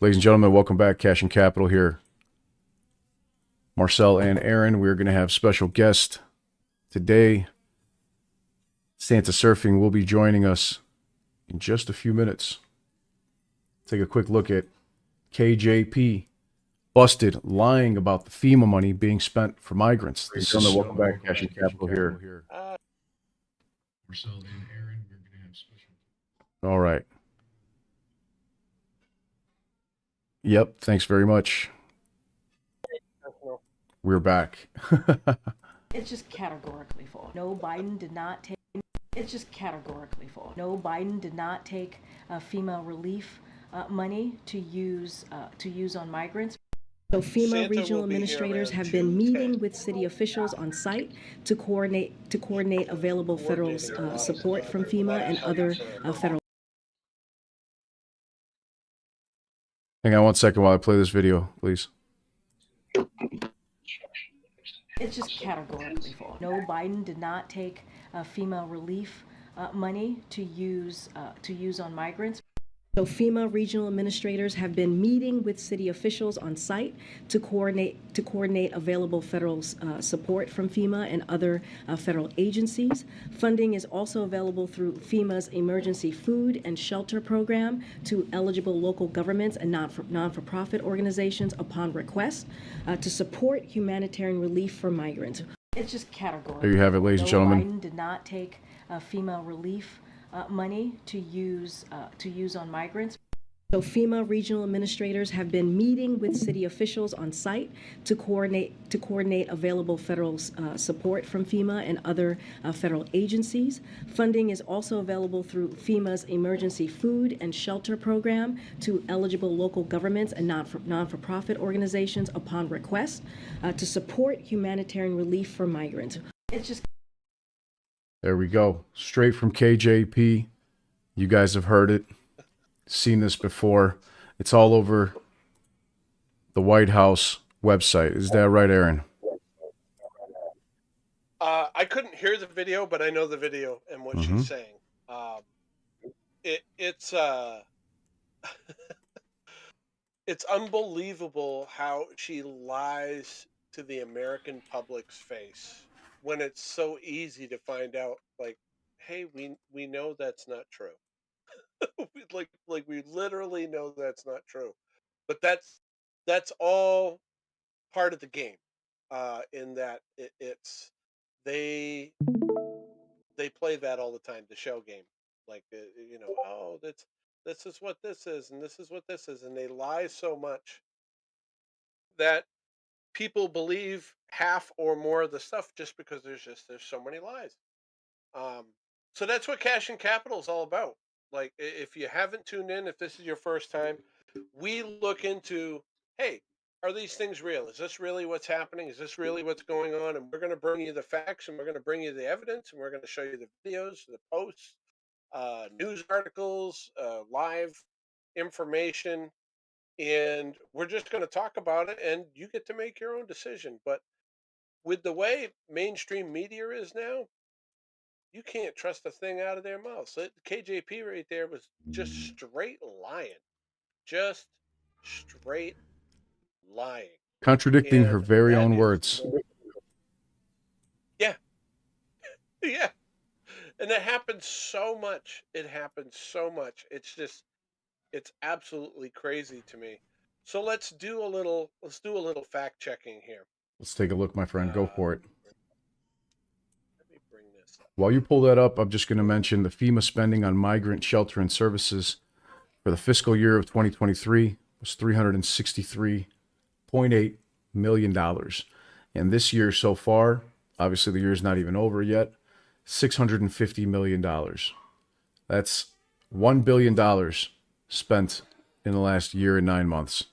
Ladies and gentlemen, welcome back. Cash and Capital here. Marcel and Aaron, we're going to have special guest today. Santa Surfing will be joining us in just a few minutes. Take a quick look at KJP busted lying about the FEMA money being spent for migrants. This is welcome back, Cash and Capital here. Marcel and Aaron, we're going to have special. All right. Yep. Thanks very much. We're back. It's just categorically false. No, Biden did not take. It's just categorically false. No, Biden did not take FEMA relief money to use on migrants. So FEMA Santa regional will be here administrators around have been meeting 2:10. with city officials on site to coordinate available federal support from FEMA and other federal. Hang on one second while I play this video, please. It's just categorically false. No, Biden did not take FEMA relief money to use on migrants. So FEMA regional administrators have been meeting with city officials on site to coordinate available federal support from FEMA and other federal agencies. Funding is also available through FEMA's emergency food and shelter program to eligible local governments and non-for-profit organizations upon request to support humanitarian relief for migrants. It's just categorical. There you have it, ladies and gentlemen. Biden did not take FEMA relief money to use on migrants. So FEMA regional administrators have been meeting with city officials on site to coordinate available federal support from FEMA and other federal agencies. Funding is also available through FEMA's emergency food and shelter program to eligible local governments and non-for-profit organizations upon request to support humanitarian relief for migrants. It's just. There we go. Straight from KJP. You guys have heard it, seen this before. It's all over the White House website. Is that right, Aaron? I couldn't hear the video, but I know the video and what she's saying. It's it's unbelievable how she lies to the American public's face when it's so easy to find out, like, hey, we know that's not true. like we literally know that's not true. But that's all part of the game. In that it's they play that all the time, the shell game. Like oh, this is what this is, and this is what this is, and they lie so much that people believe half or more of the stuff just because there's so many lies. So that's what Cash and Capital is all about. Like, if you haven't tuned in, if this is your first time, we look into, hey, are these things real? Is this really what's happening? Is this really what's going on? And we're going to bring you the facts, and we're going to bring you the evidence, and we're going to show you the videos, the posts, news articles, live information, and we're just going to talk about it, and you get to make your own decision. But with the way mainstream media is now, you can't trust a thing out of their mouths. KJP right there was just straight lying. Just straight lying. Contradicting And her very that own is- words. Yeah. Yeah. And it happens so much. It happens so much. It's absolutely crazy to me. So let's do a little fact checking here. Let's take a look, my friend. Go for it. Let me bring this up. While you pull that up, I'm just going to mention the FEMA spending on migrant shelter and services for the fiscal year of 2023 was $363.8 million. And this year so far, obviously the year's not even over yet, $650 million. That's $1 billion spent in the last year and 9 months.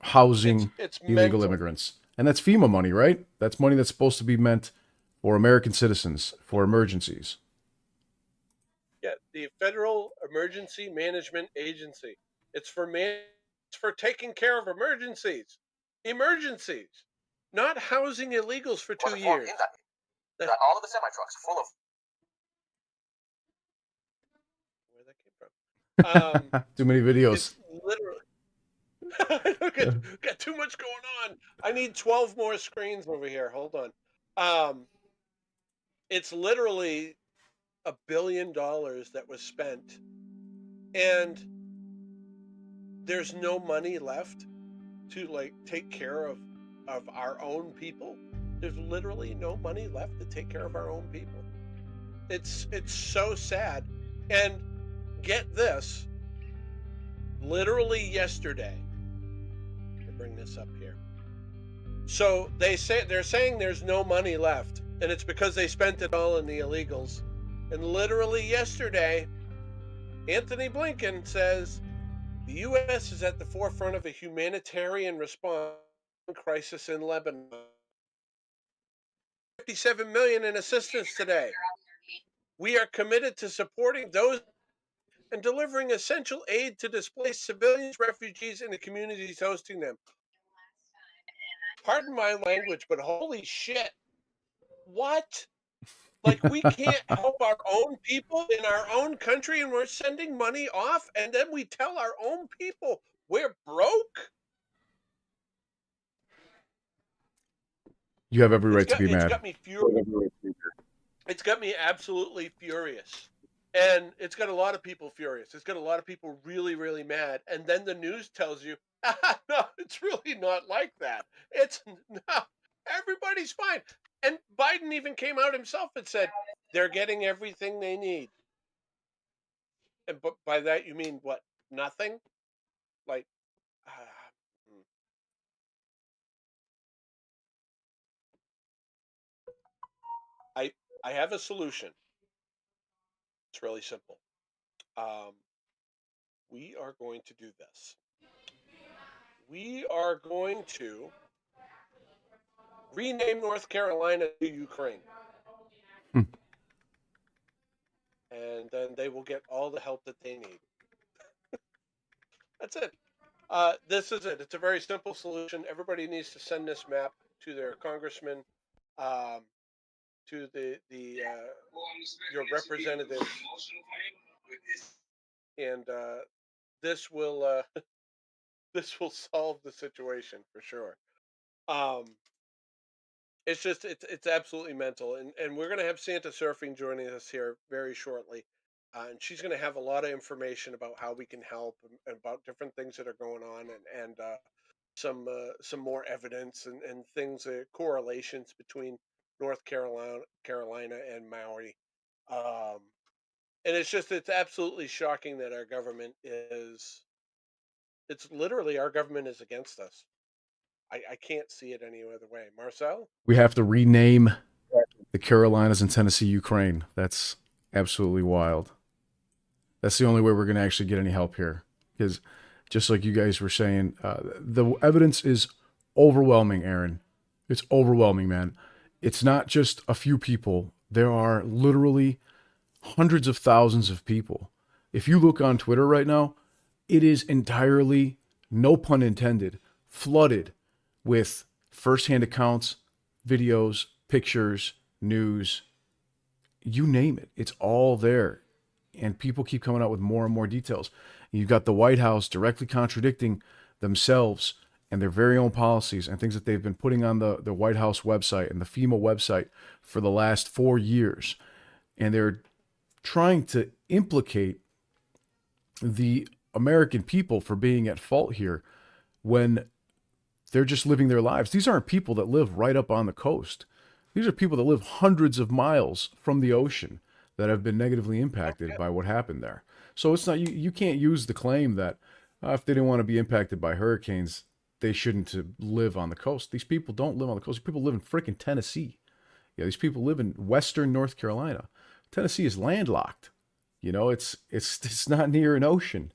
Housing It's illegal mental. immigrants. And that's FEMA money, right? That's money that's supposed to be meant for American citizens, for emergencies. Yeah, the Federal Emergency Management Agency. It's for taking care of emergencies. Emergencies. Not housing illegals for 2 years. Got all of the semi trucks full of. Where that came from. Too many videos. It's got too much going on. I need 12 more screens over here. Hold on. It's literally $1 billion that was spent, and there's no money left to like take care of our own people. There's literally no money left to take care of our own people. It's so sad. And get this, literally yesterday, I'll bring this up here. So they're saying there's no money left, and it's because they spent it all in the illegals. And literally yesterday, Anthony Blinken says the U.S. is at the forefront of a humanitarian response crisis in Lebanon. 57 million in assistance today. We are committed to supporting those and delivering essential aid to displaced civilians, refugees, and the communities hosting them. Pardon my language, but holy shit. What? Like, we can't help our own people in our own country, and we're sending money off, and then we tell our own people we're broke? You have every right to be It's mad. got me furious. It's got me absolutely furious. And it's got a lot of people furious. It's got a lot of people really, really mad. And then the news tells you, no, it's really not like that. It's no, everybody's fine. And Biden even came out himself and said they're getting everything they need. And by that you mean what? Nothing? Like, I I have a solution. It's really simple. We are going to do this. We are going to rename North Carolina to Ukraine. And then they will get all the help that they need. That's it. This is it. It's a very simple solution. Everybody needs to send this map to their congressman, to your representative, and this will this will solve the situation for sure. It's just it's absolutely mental, and we're gonna have Santa Surfing joining us here very shortly, and she's gonna have a lot of information about how we can help and about different things that are going on, and some more evidence and things, correlations between North Carolina and Maui. And it's absolutely shocking that our government is it's literally our government is against us. I can't see it any other way. Marcel? We have to rename the Carolinas and Tennessee Ukraine. That's absolutely wild. That's the only way we're going to actually get any help here. Because just like you guys were saying, the evidence is overwhelming, Aaron. It's overwhelming, man. It's not just a few people. There are literally hundreds of thousands of people. If you look on Twitter right now, it is entirely, no pun intended, flooded with firsthand accounts, videos, pictures, news, you name it. It's all there. And people keep coming out with more and more details. You've got the White House directly contradicting themselves and their very own policies and things that they've been putting on the White House website and the FEMA website for the last 4 years. And they're trying to implicate the American people for being at fault here when they're just living their lives. These aren't people that live right up on the coast. These are people that live hundreds of miles from the ocean that have been negatively impacted by what happened there. So it's not, you can't use the claim that if they didn't want to be impacted by hurricanes, they shouldn't live on the coast. These people don't live on the coast. These people live in freaking Tennessee. Yeah, these people live in western North Carolina. Tennessee is landlocked. You know, it's not near an ocean.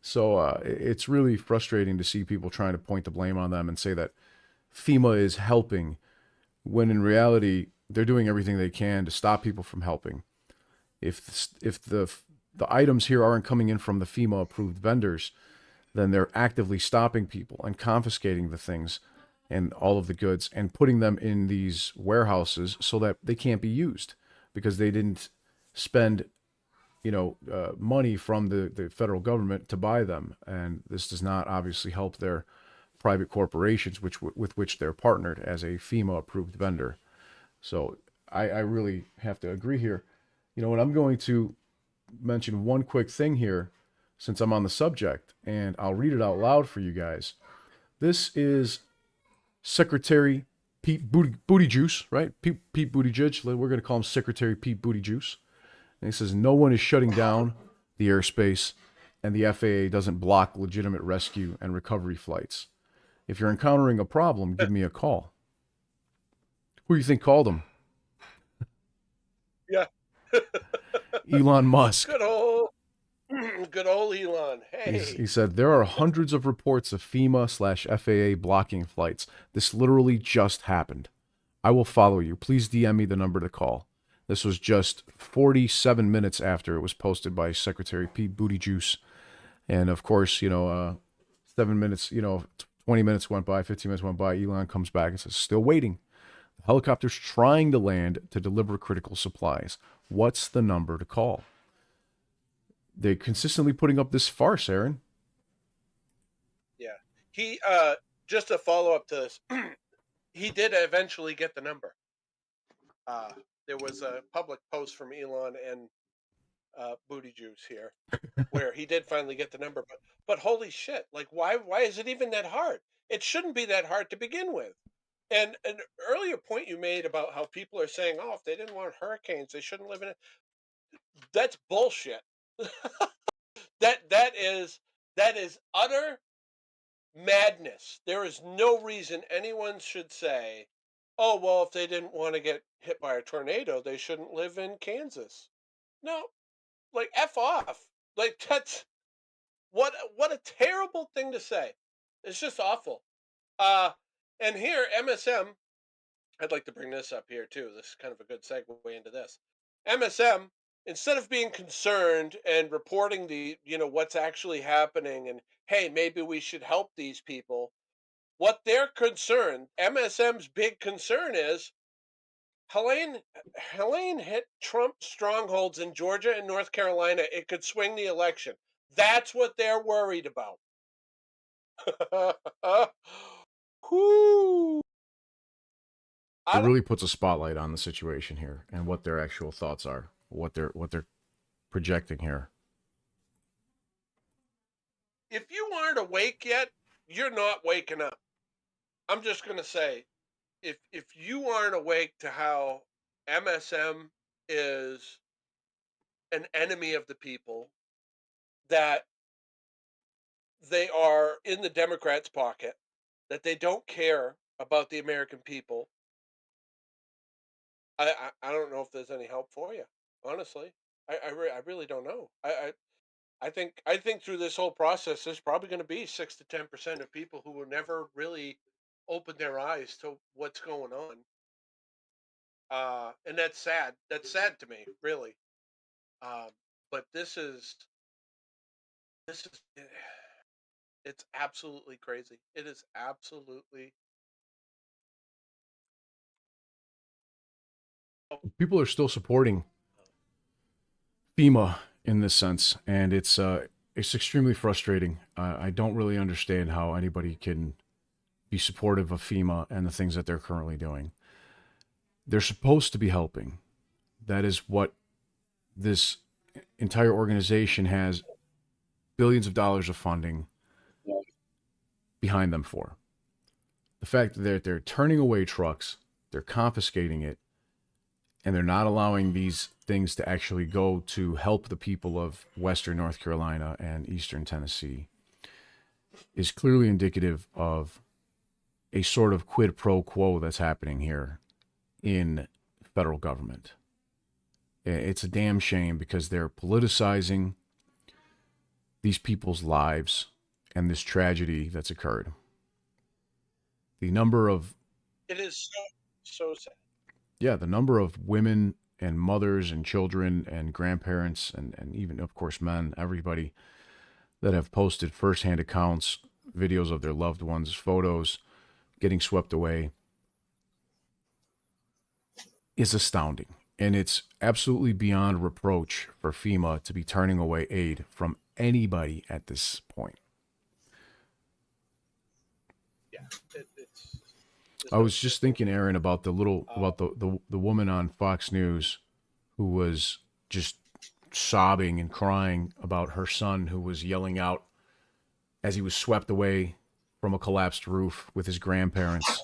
So it's really frustrating to see people trying to point the blame on them and say that FEMA is helping, when in reality they're doing everything they can to stop people from helping. If the items here aren't coming in from the FEMA approved vendors, then they're actively stopping people and confiscating the things and all of the goods and putting them in these warehouses so that they can't be used because they didn't spend money from the federal government to buy them, and this does not obviously help their private corporations, with which they're partnered as a FEMA approved vendor. So I really have to agree here. And I'm going to mention one quick thing here since I'm on the subject, and I'll read it out loud for you guys. This is Secretary Pete Buttigieg, right? Pete Buttigieg. We're going to call him Secretary Pete Buttigieg. And he says, no one is shutting down the airspace, and the FAA doesn't block legitimate rescue and recovery flights. If you're encountering a problem, give me a call. Who do you think called him? Yeah. Elon Musk. Good old Elon. Hey. He said, there are hundreds of reports of FEMA/FAA blocking flights. This literally just happened. I will follow you. Please DM me the number to call. This was just 47 minutes after it was posted by Secretary Pete Buttigieg. And of course, 7 minutes, 20 minutes went by, 15 minutes went by. Elon comes back and says, still waiting. The helicopter's trying to land to deliver critical supplies. What's the number to call? They're consistently putting up this farce, Aaron. Yeah. He, just a follow up to this, he did eventually get the number. There was a public post from Elon and Buttigieg here where he did finally get the number. But holy shit, like, why is it even that hard? It shouldn't be that hard to begin with. And an earlier point you made about how people are saying, oh, if they didn't want hurricanes, they shouldn't live in it. That's bullshit. That is utter madness. There is no reason anyone should say, oh, well, if they didn't want to get hit by a tornado, they shouldn't live in Kansas. No, like, F off. Like, that's what a terrible thing to say. It's just awful. And here, MSM, I'd like to bring this up here too. This is kind of a good segue into this. MSM, instead of being concerned and reporting what's actually happening and, hey, maybe we should help these people, what they're concerned, MSM's big concern is, Helene hit Trump strongholds in Georgia and North Carolina. It could swing the election. That's what they're worried about. Whoo! It really puts a spotlight on the situation here and what their actual thoughts are, what they're projecting here. If you aren't awake yet, you're not waking up. I'm just going to say, if you aren't awake to how MSM is an enemy of the people, that they are in the Democrats' pocket, that they don't care about the American people, I don't know if there's any help for you. Honestly, I really don't know. I think through this whole process, there's probably going to be 6 to 10% of people who will never really open their eyes to what's going on. And that's sad. That's sad to me, really. But this is it's absolutely crazy. It is absolutely. People are still supporting FEMA in this sense, and it's extremely frustrating. I don't really understand how anybody can be supportive of FEMA and the things that they're currently doing. They're supposed to be helping. That is what this entire organization has billions of dollars of funding behind them for. The fact that they're turning away trucks, they're confiscating it, and they're not allowing these things to actually go to help the people of Western North Carolina and Eastern Tennessee is clearly indicative of a sort of quid pro quo that's happening here in federal government. It's a damn shame because they're politicizing these people's lives and this tragedy that's occurred. The number of... It is so sad. Yeah, the number of women and mothers and children and grandparents and even, of course, men, everybody that have posted firsthand accounts, videos of their loved ones, photos getting swept away is astounding. And it's absolutely beyond reproach for FEMA to be turning away aid from anybody at this point. Yeah, it's I was just thinking, Aaron, about the woman on Fox News who was just sobbing and crying about her son who was yelling out as he was swept away from a collapsed roof with his grandparents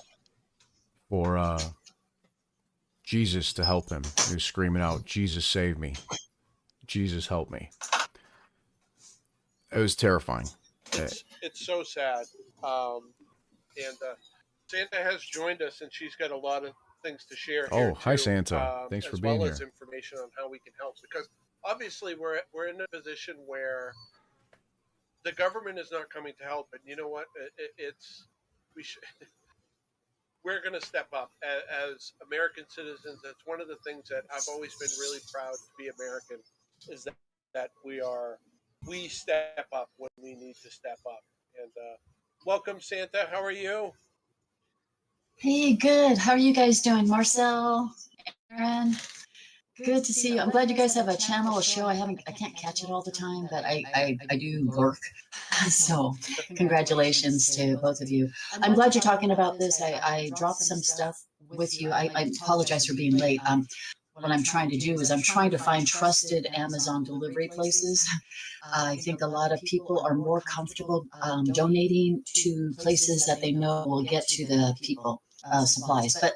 for Jesus to help him. He was screaming out, "Jesus, save me. Jesus, help me." It was terrifying. It's so sad. And Santa has joined us, and she's got a lot of things to share here Oh, too. hi, Santa. Thanks for as being well as here. information on how we can help. Because obviously, we're in a position where the government is not coming to help, and you know what? We should. We're going to step up as American citizens. That's one of the things that I've always been really proud to be American, is that we step up when we need to step up. And welcome, Santa. How are you? Hey, good. How are you guys doing? Marcel, Aaron, good to see you. I'm glad you guys have a channel, a show. I can't catch it all the time, but I do work. So congratulations to both of you. I'm glad you're talking about this. I dropped some stuff with you. I apologize for being late. What I'm trying to do is I'm trying to find trusted Amazon delivery places. I think a lot of people are more comfortable donating to places that they know will get to the people supplies. But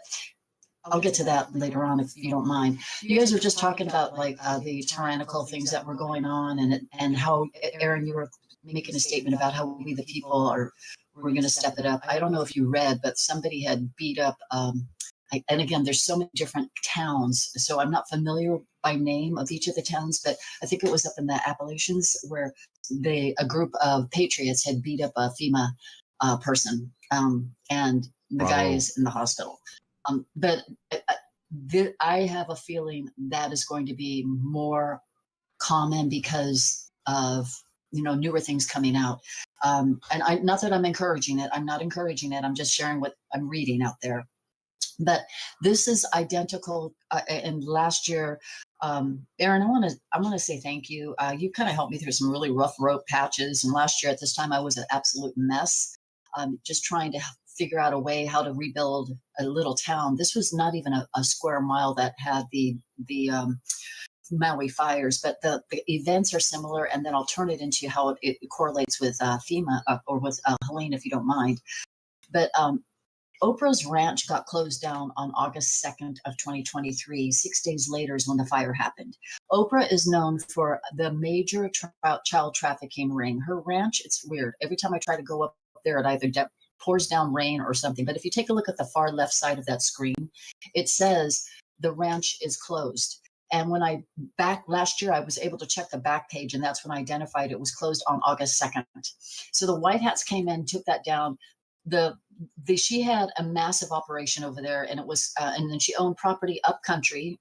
I'll get to that later on if you don't mind. You guys were just talking about like the tyrannical things that were going on, and how, Aaron, you were making a statement about how we the people we're going to step it up. I don't know if you read, but somebody had beat up. And again, there's so many different towns, so I'm not familiar by name of each of the towns, but I think it was up in the Appalachians where a group of patriots had beat up a FEMA person, and the guy is in the hospital. But I have a feeling that is going to be more common because of newer things coming out. And not that I'm encouraging it. I'm not encouraging it. I'm just sharing what I'm reading out there. But this is identical. And last year, Aaron, I want to say thank you. You kind of helped me through some really rough road patches. And last year at this time, I was an absolute mess. Just trying to figure out a way how to rebuild a little town. This was not even a square mile that had the Maui fires, but the events are similar. And then I'll turn it into how it correlates with FEMA or with Helene, if you don't mind. But Oprah's ranch got closed down on August 2nd of 2023. 6 days later is when the fire happened. Oprah is known for the major child trafficking ring. Her ranch, it's weird. Every time I try to go up there, it either pours down rain or something. But if you take a look at the far left side of that screen, it says the ranch is closed. And when last year, I was able to check the back page, and that's when I identified it was closed on August 2nd. So the White Hats came in, took that down. She had a massive operation over there, and it was, and then she owned property up country.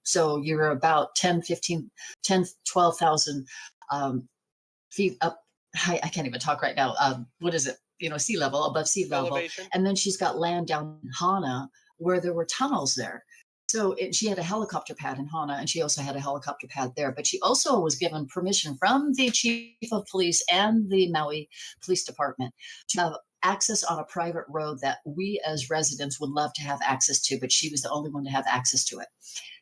So you're about 12,000 feet up. I can't even talk right now. What is it? Sea level, above sea level. Elevation. And then she's got land down in Hana where there were tunnels there. So she had a helicopter pad in Hana, and she also had a helicopter pad there. But she also was given permission from the chief of police and the Maui Police Department to have access on a private road that we as residents would love to have access to, but she was the only one to have access to it.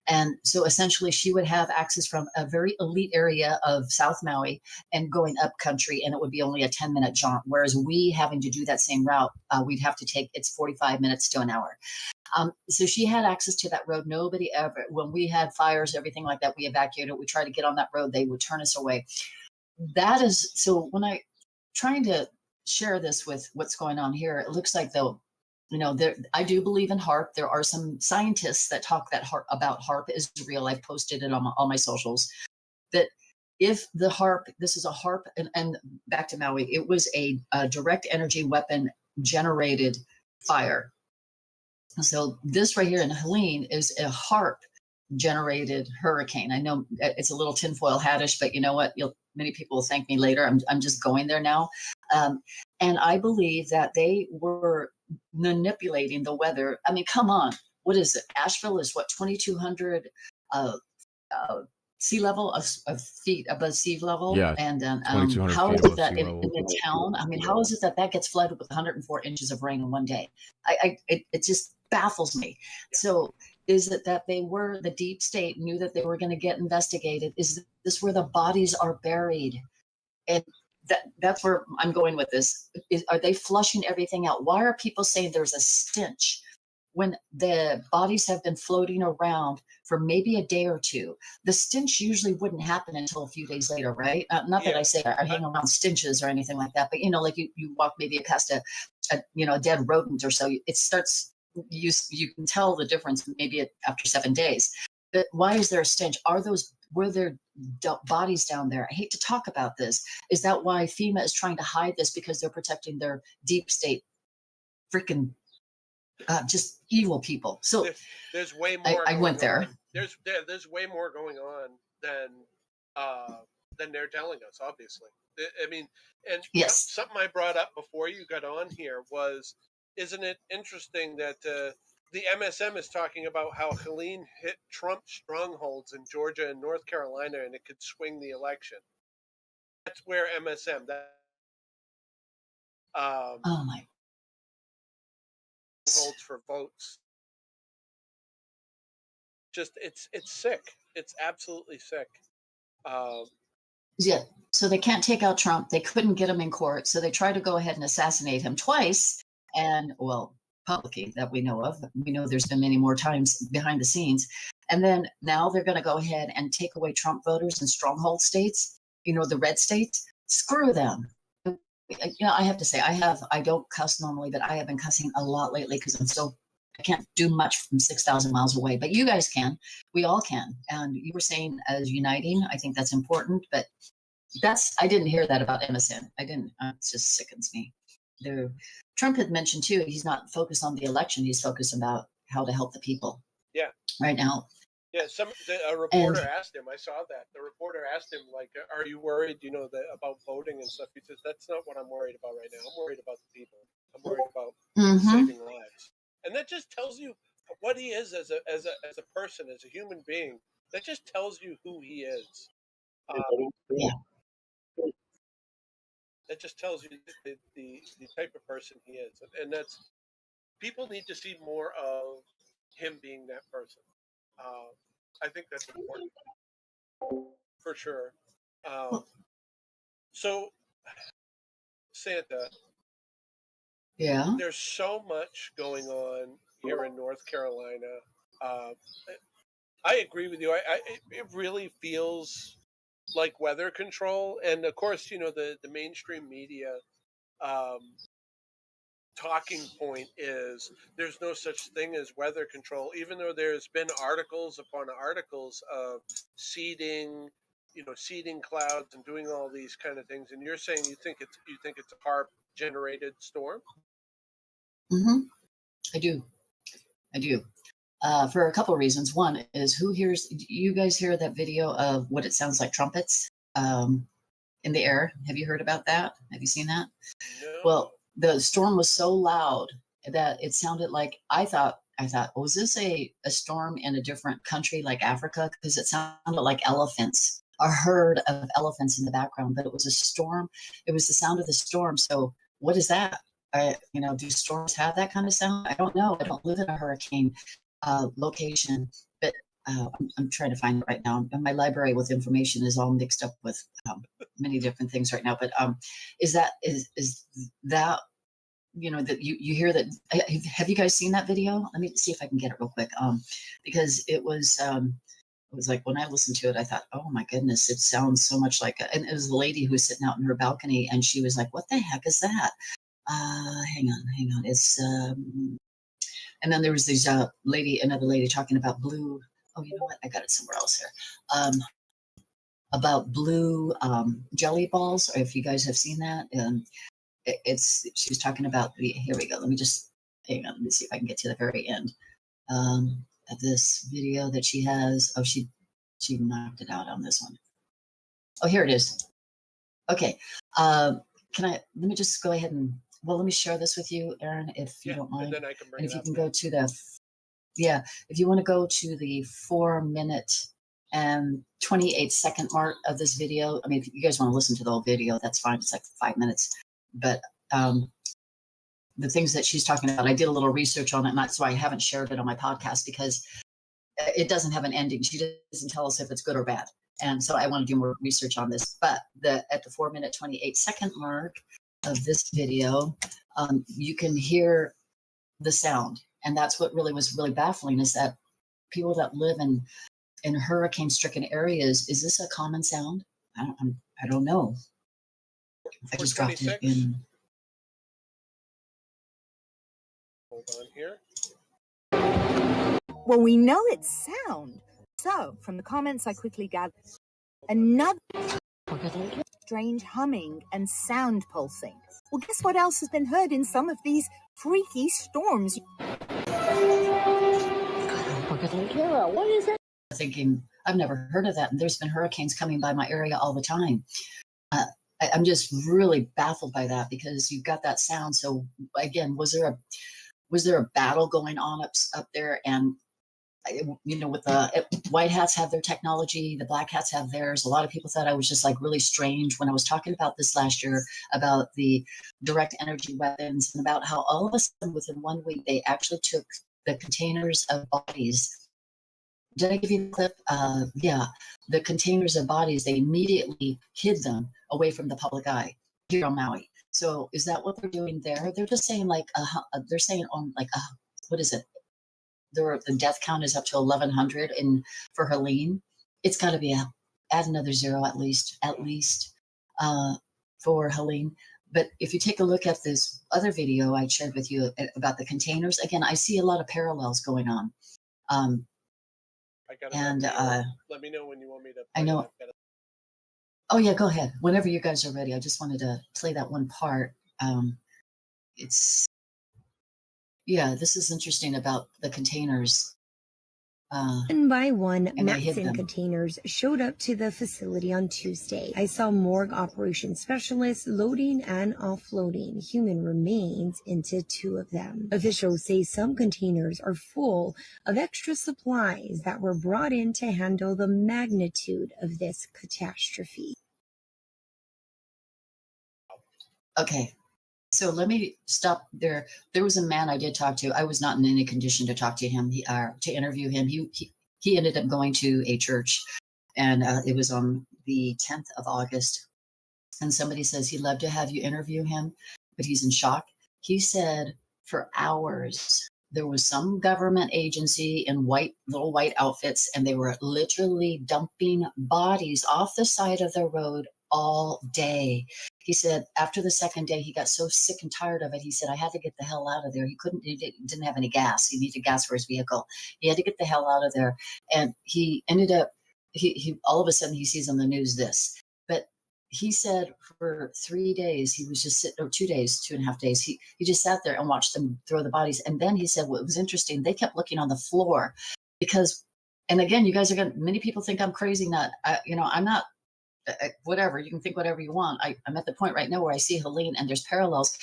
And so essentially she would have access from a very elite area of South Maui and going up country, and it would be only a 10-minute jaunt. Whereas we having to do that same route, we'd have to take, it's 45 minutes to an hour. So she had access to that road. Nobody ever, when we had fires, everything like that, we evacuated. We tried to get on that road. They would turn us away. That is, so when I trying to share this with what's going on here, it looks like though, I do believe in HARP. There are some scientists that talk about HARP is real. I've posted it on all my socials. That if the HARP, this is a HARP, and back to Maui, it was a direct energy weapon generated fire. So this right here in Helene is a HARP generated hurricane. I know it's a little tinfoil hattish, but you know what? Many people will thank me later. I'm just going there now. And I believe that they were manipulating the weather. I mean, come on. what is it? Asheville is what, 2,200 uh, sea level of feet above sea level. Yeah, And 2,200 how feet is it above that sea in level. a town, I mean, how is it that that gets flooded with 104 inches of rain in one day? It just baffles me. Yeah. So is it that the deep state knew that they were going to get investigated? Is this where the bodies are buried? And that's where I'm going with this. Are they flushing everything out? Why are people saying there's a stench when the bodies have been floating around for maybe a day or two? The stench usually wouldn't happen until a few days later, right? Not that I say I hang around stenches or anything like that, but like you walk maybe past a dead rodent or so, it starts. You can tell the difference maybe after 7 days. But why is there a stench? Were there bodies down there? I hate to talk about this. Is that why FEMA is trying to hide this, because they're protecting their deep state freaking just evil people? So there's way more. I went there. There's way more going on than they're telling us. Obviously, I mean, and yes, something I brought up before you got on here was, isn't it interesting that the MSM is talking about how Helene hit Trump strongholds in Georgia and North Carolina, and it could swing the election. That's where MSM oh my, holds for votes. Just it's sick. It's absolutely sick. Yeah. So they can't take out Trump. They couldn't get him in court. So they tried to go ahead and assassinate him twice. And well, publicly that we know of. We know there's been many more times behind the scenes. And then now they're going to go ahead and take away Trump voters in stronghold states, the red states. Screw them. I have to say, I don't cuss normally, but I have been cussing a lot lately because I can't do much from 6,000 miles away, but you guys can. We all can. And you were saying as uniting, I think that's important, but I didn't hear that about MSN. I didn't. It just sickens me. Trump had mentioned too, he's not focused on the election. He's focused about how to help the people. Yeah. Right now. Yeah. A reporter asked him. I saw that. The reporter asked him, like, "Are you worried? About voting and stuff?" He says, "That's not what I'm worried about right now. I'm worried about the people. I'm worried about saving lives." And that just tells you what he is as a person, as a human being. That just tells you who he is. Yeah. That just tells you the type of person he is, and that's, people need to see more of him being that person. I think that's important for sure. So, Santa, Yeah. there's so much going on here in North Carolina. I agree with you. It really feels like weather control, and of course, the mainstream media talking point is there's no such thing as weather control, even though there's been articles upon articles of seeding clouds and doing all these kind of things. And you're saying you think it's a HAARP generated storm? I do. For a couple of reasons. One is, you guys hear that video of what it sounds like trumpets in the air? Have you heard about that? Have you seen that? No. Well, the storm was so loud that it sounded like, I thought, was this a storm in a different country like Africa? Because it sounded like elephants, a herd of elephants in the background, but it was a storm. It was the sound of the storm. So what is that? Do storms have that kind of sound? I don't know. I don't live in a hurricane location, but I'm trying to find it right now. And my library with information is all mixed up with many different things right now. But is that that you hear that? Have you guys seen that video? Let me see if I can get it real quick. Because it was like, when I listened to it, I thought, oh my goodness, it sounds so much like. And it was the lady who was sitting out in her balcony, and she was like, "What the heck is that?" Hang on. It's and then there was another lady talking about blue. Oh, you know what? I got it somewhere else here. About blue jelly balls. Or if you guys have seen that, she was talking about here we go. Let me just hang on. Let me see if I can get to the very end of this video that she has. Oh, she knocked it out on this one. Oh, here it is. Okay. Let me just go ahead and, let me share this with you, Aaron, if you don't mind. And then I can bring and if it you up. can go to the Yeah, if you want to go to the 4-minute and 28-second mark of this video, I mean, if you guys want to listen to the whole video, that's fine. It's like 5 minutes. But the things that she's talking about, I did a little research on it, and that's why I haven't shared it on my podcast, because it doesn't have an ending. She doesn't tell us if it's good or bad. And so I want to do more research on this. But at the 4-minute, 28-second mark of this video, you can hear the sound. And that's what really was really baffling, is that people that live in hurricane-stricken areas, is this a common sound? I don't know. I just dropped it in. Hold on here. Well, we know it's sound. So, from the comments, I quickly gathered another strange humming and sound pulsing. Well, guess what else has been heard in some of these freaky storms? What is that? Thinking, I've never heard of that. And there's been hurricanes coming by my area all the time. I'm just really baffled by that, because you've got that sound. So again, was there a battle going on up there? And with the white hats have their technology, the black hats have theirs. A lot of people thought I was just like really strange when I was talking about this last year, about the direct energy weapons, and about how all of a sudden within 1 week they actually took the containers of bodies. Did I give you the clip? Yeah, the containers of bodies, they immediately hid them away from the public eye here on Maui. So is that what they're doing there? They're just saying they're saying on what is it? The death count is up to 1,100 for Helene. It's got to be add another zero at least for Helene. But if you take a look at this other video I shared with you about the containers, again, I see a lot of parallels going on. I got and let me know when you want me to. I know. Oh yeah, go ahead. Whenever you guys are ready. I just wanted to play that one part. This is interesting about the containers. One by one, and mats and containers showed up to the facility on Tuesday. I saw morgue operations specialists loading and offloading human remains into 2 of them. Officials say some containers are full of extra supplies that were brought in to handle the magnitude of this catastrophe. Okay. So let me stop there. There was a man I did talk to. I was not in any condition to talk to him, to interview him. He ended up going to a church, and it was on the 10th of August. And somebody says he'd love to have you interview him, but he's in shock. He said for hours there was some government agency in little white outfits, and they were literally dumping bodies off the side of the road all day. He said after the second day, he got so sick and tired of it. He said, I had to get the hell out of there. He didn't have any gas. He needed gas for his vehicle. He had to get the hell out of there. And he ended up, he all of a sudden he sees on the news this. But he said for 3 days, he was just sitting, or 2 days, 2.5 days, he just sat there and watched them throw the bodies. And then he said, what was interesting, they kept looking on the floor because, and again, you guys many people think I'm crazy. I'm not, whatever, you can think whatever you want. I'm at the point right now where I see Helene, and there's parallels.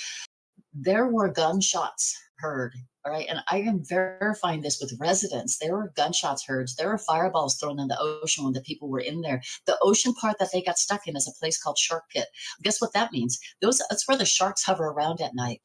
There were gunshots heard, all right? And I am verifying this with residents. There were gunshots heard. There were fireballs thrown in the ocean when the people were in there. The ocean part that they got stuck in is a place called Shark Pit. Guess what that means? That's where the sharks hover around at night.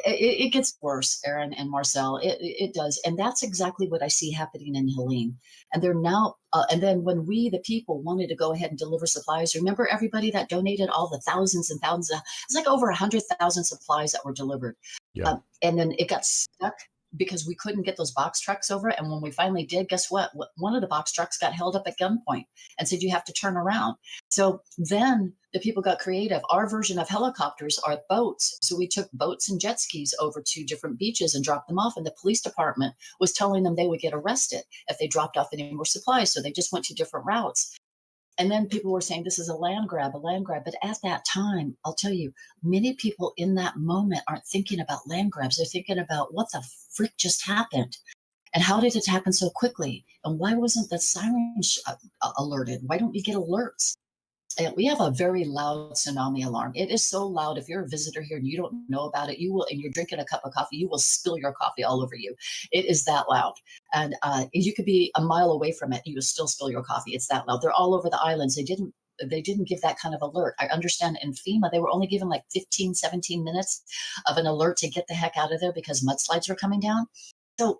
It gets worse, Aaron and Marcel. It does. And that's exactly what I see happening in Helene. And they're now, and then when we, the people, wanted to go ahead and deliver supplies, remember everybody that donated all the thousands and thousands it's like over 100,000 supplies that were delivered. Yeah. And then it got stuck because we couldn't get those box trucks over. And when we finally did, guess what? One of the box trucks got held up at gunpoint and said, you have to turn around. So then the people got creative. Our version of helicopters are boats. So we took boats and jet skis over to different beaches and dropped them off. And the police department was telling them they would get arrested if they dropped off any more supplies. So they just went to different routes. And then people were saying this is a land grab. But at that time, I'll tell you, many people in that moment aren't thinking about land grabs. They're thinking about what the frick just happened. And how did it happen so quickly? And why wasn't the siren alerted? Why don't we get alerts? And we have a very loud tsunami alarm. It is so loud. If you're a visitor here and you don't know about it, you will, and you're drinking a cup of coffee, you will spill your coffee all over you. It is that loud. And you could be a mile away from it, you will still spill your coffee. It's that loud. They're all over the islands. They didn't give that kind of alert. I understand in FEMA, they were only given like 15, 17 minutes of an alert to get the heck out of there because mudslides were coming down. So,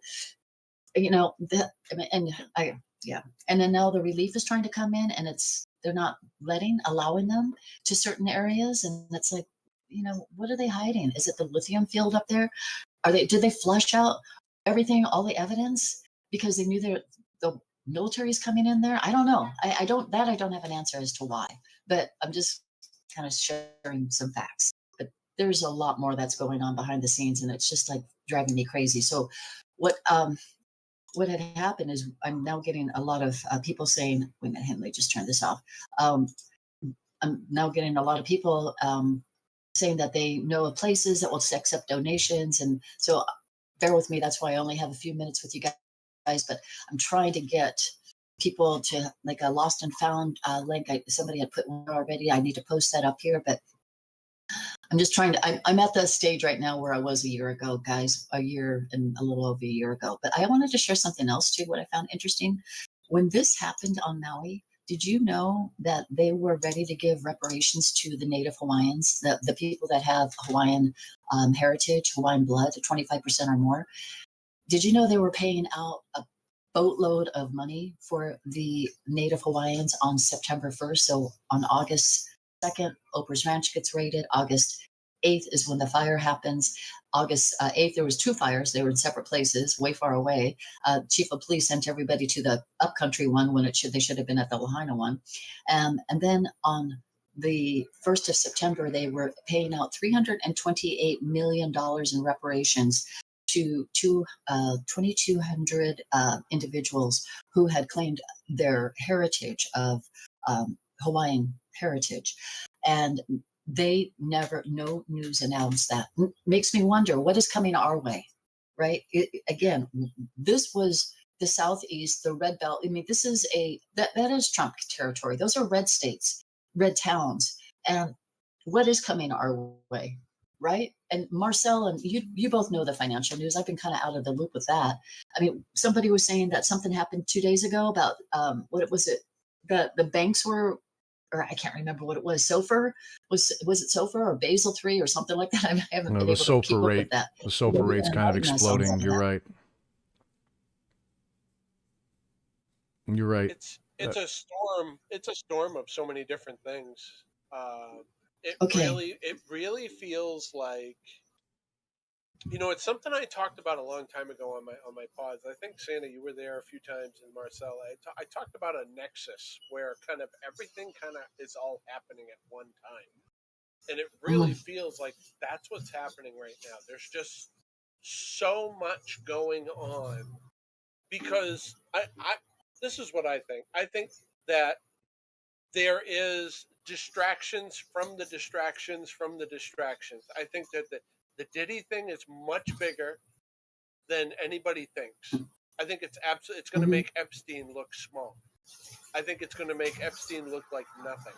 yeah. And then now the relief is trying to come in and they're not allowing them to certain areas. And it's like, what are they hiding? Is it the lithium field up there? Did they flush out everything, all the evidence because they knew the military's coming in there? I don't know. I don't have an answer as to why, but I'm just kind of sharing some facts. But there's a lot more that's going on behind the scenes, and it's just like driving me crazy. So what had happened is I'm now getting a lot of people saying, wait a minute, Henley, just turn this off. I'm now getting a lot of people saying that they know of places that will accept donations. And so bear with me. That's why I only have a few minutes with you guys, but I'm trying to get people to like a lost and found link. Somebody had put one already. I need to post that up here, but I'm just trying to, I'm at the stage right now where I was a year ago, guys, a year and a little over a year ago. But I wanted to share something else too, what I found interesting. When this happened on Maui, did you know that they were ready to give reparations to the Native Hawaiians, the people that have Hawaiian heritage, Hawaiian blood, 25% or more? Did you know they were paying out a boatload of money for the Native Hawaiians on September 1st? So on August 2nd, Oprah's Ranch gets raided. August 8th is when the fire happens. August 8th, there was two fires. They were in separate places, way far away. Chief of police sent everybody to the upcountry one when they should have been at the Lahaina one. And then on the 1st of September, they were paying out $328 million in reparations to 2,200 individuals who had claimed their heritage of Hawaiian heritage. And no news announced that. Makes me wonder what is coming our way, right? Again, this was the Southeast, the Red Belt. I mean, this is that is Trump territory. Those are red states, red towns. And what is coming our way, right? And Marcel, and you both know the financial news. I've been kind of out of the loop with that. I mean, somebody was saying that something happened 2 days ago about what was it? The banks were, or I can't remember what it was. SOFR was it SOFR or Basel III or something like that? I haven't been able to keep up with that. The SOFR rate's kind of exploding. You're right. You're right. It's a storm. It's a storm of so many different things. It really feels like, it's something I talked about a long time ago on my pods. I think Santa, you were there a few times, and Marcel. I talked about a nexus where kind of everything kind of is all happening at one time, and it really feels like that's what's happening right now. There's just so much going on because this is what I think. I think that there is distractions from the distractions from the distractions. I think that the Diddy thing is much bigger than anybody thinks. I think it's going to make Epstein look small. I think it's going to make Epstein look like nothing.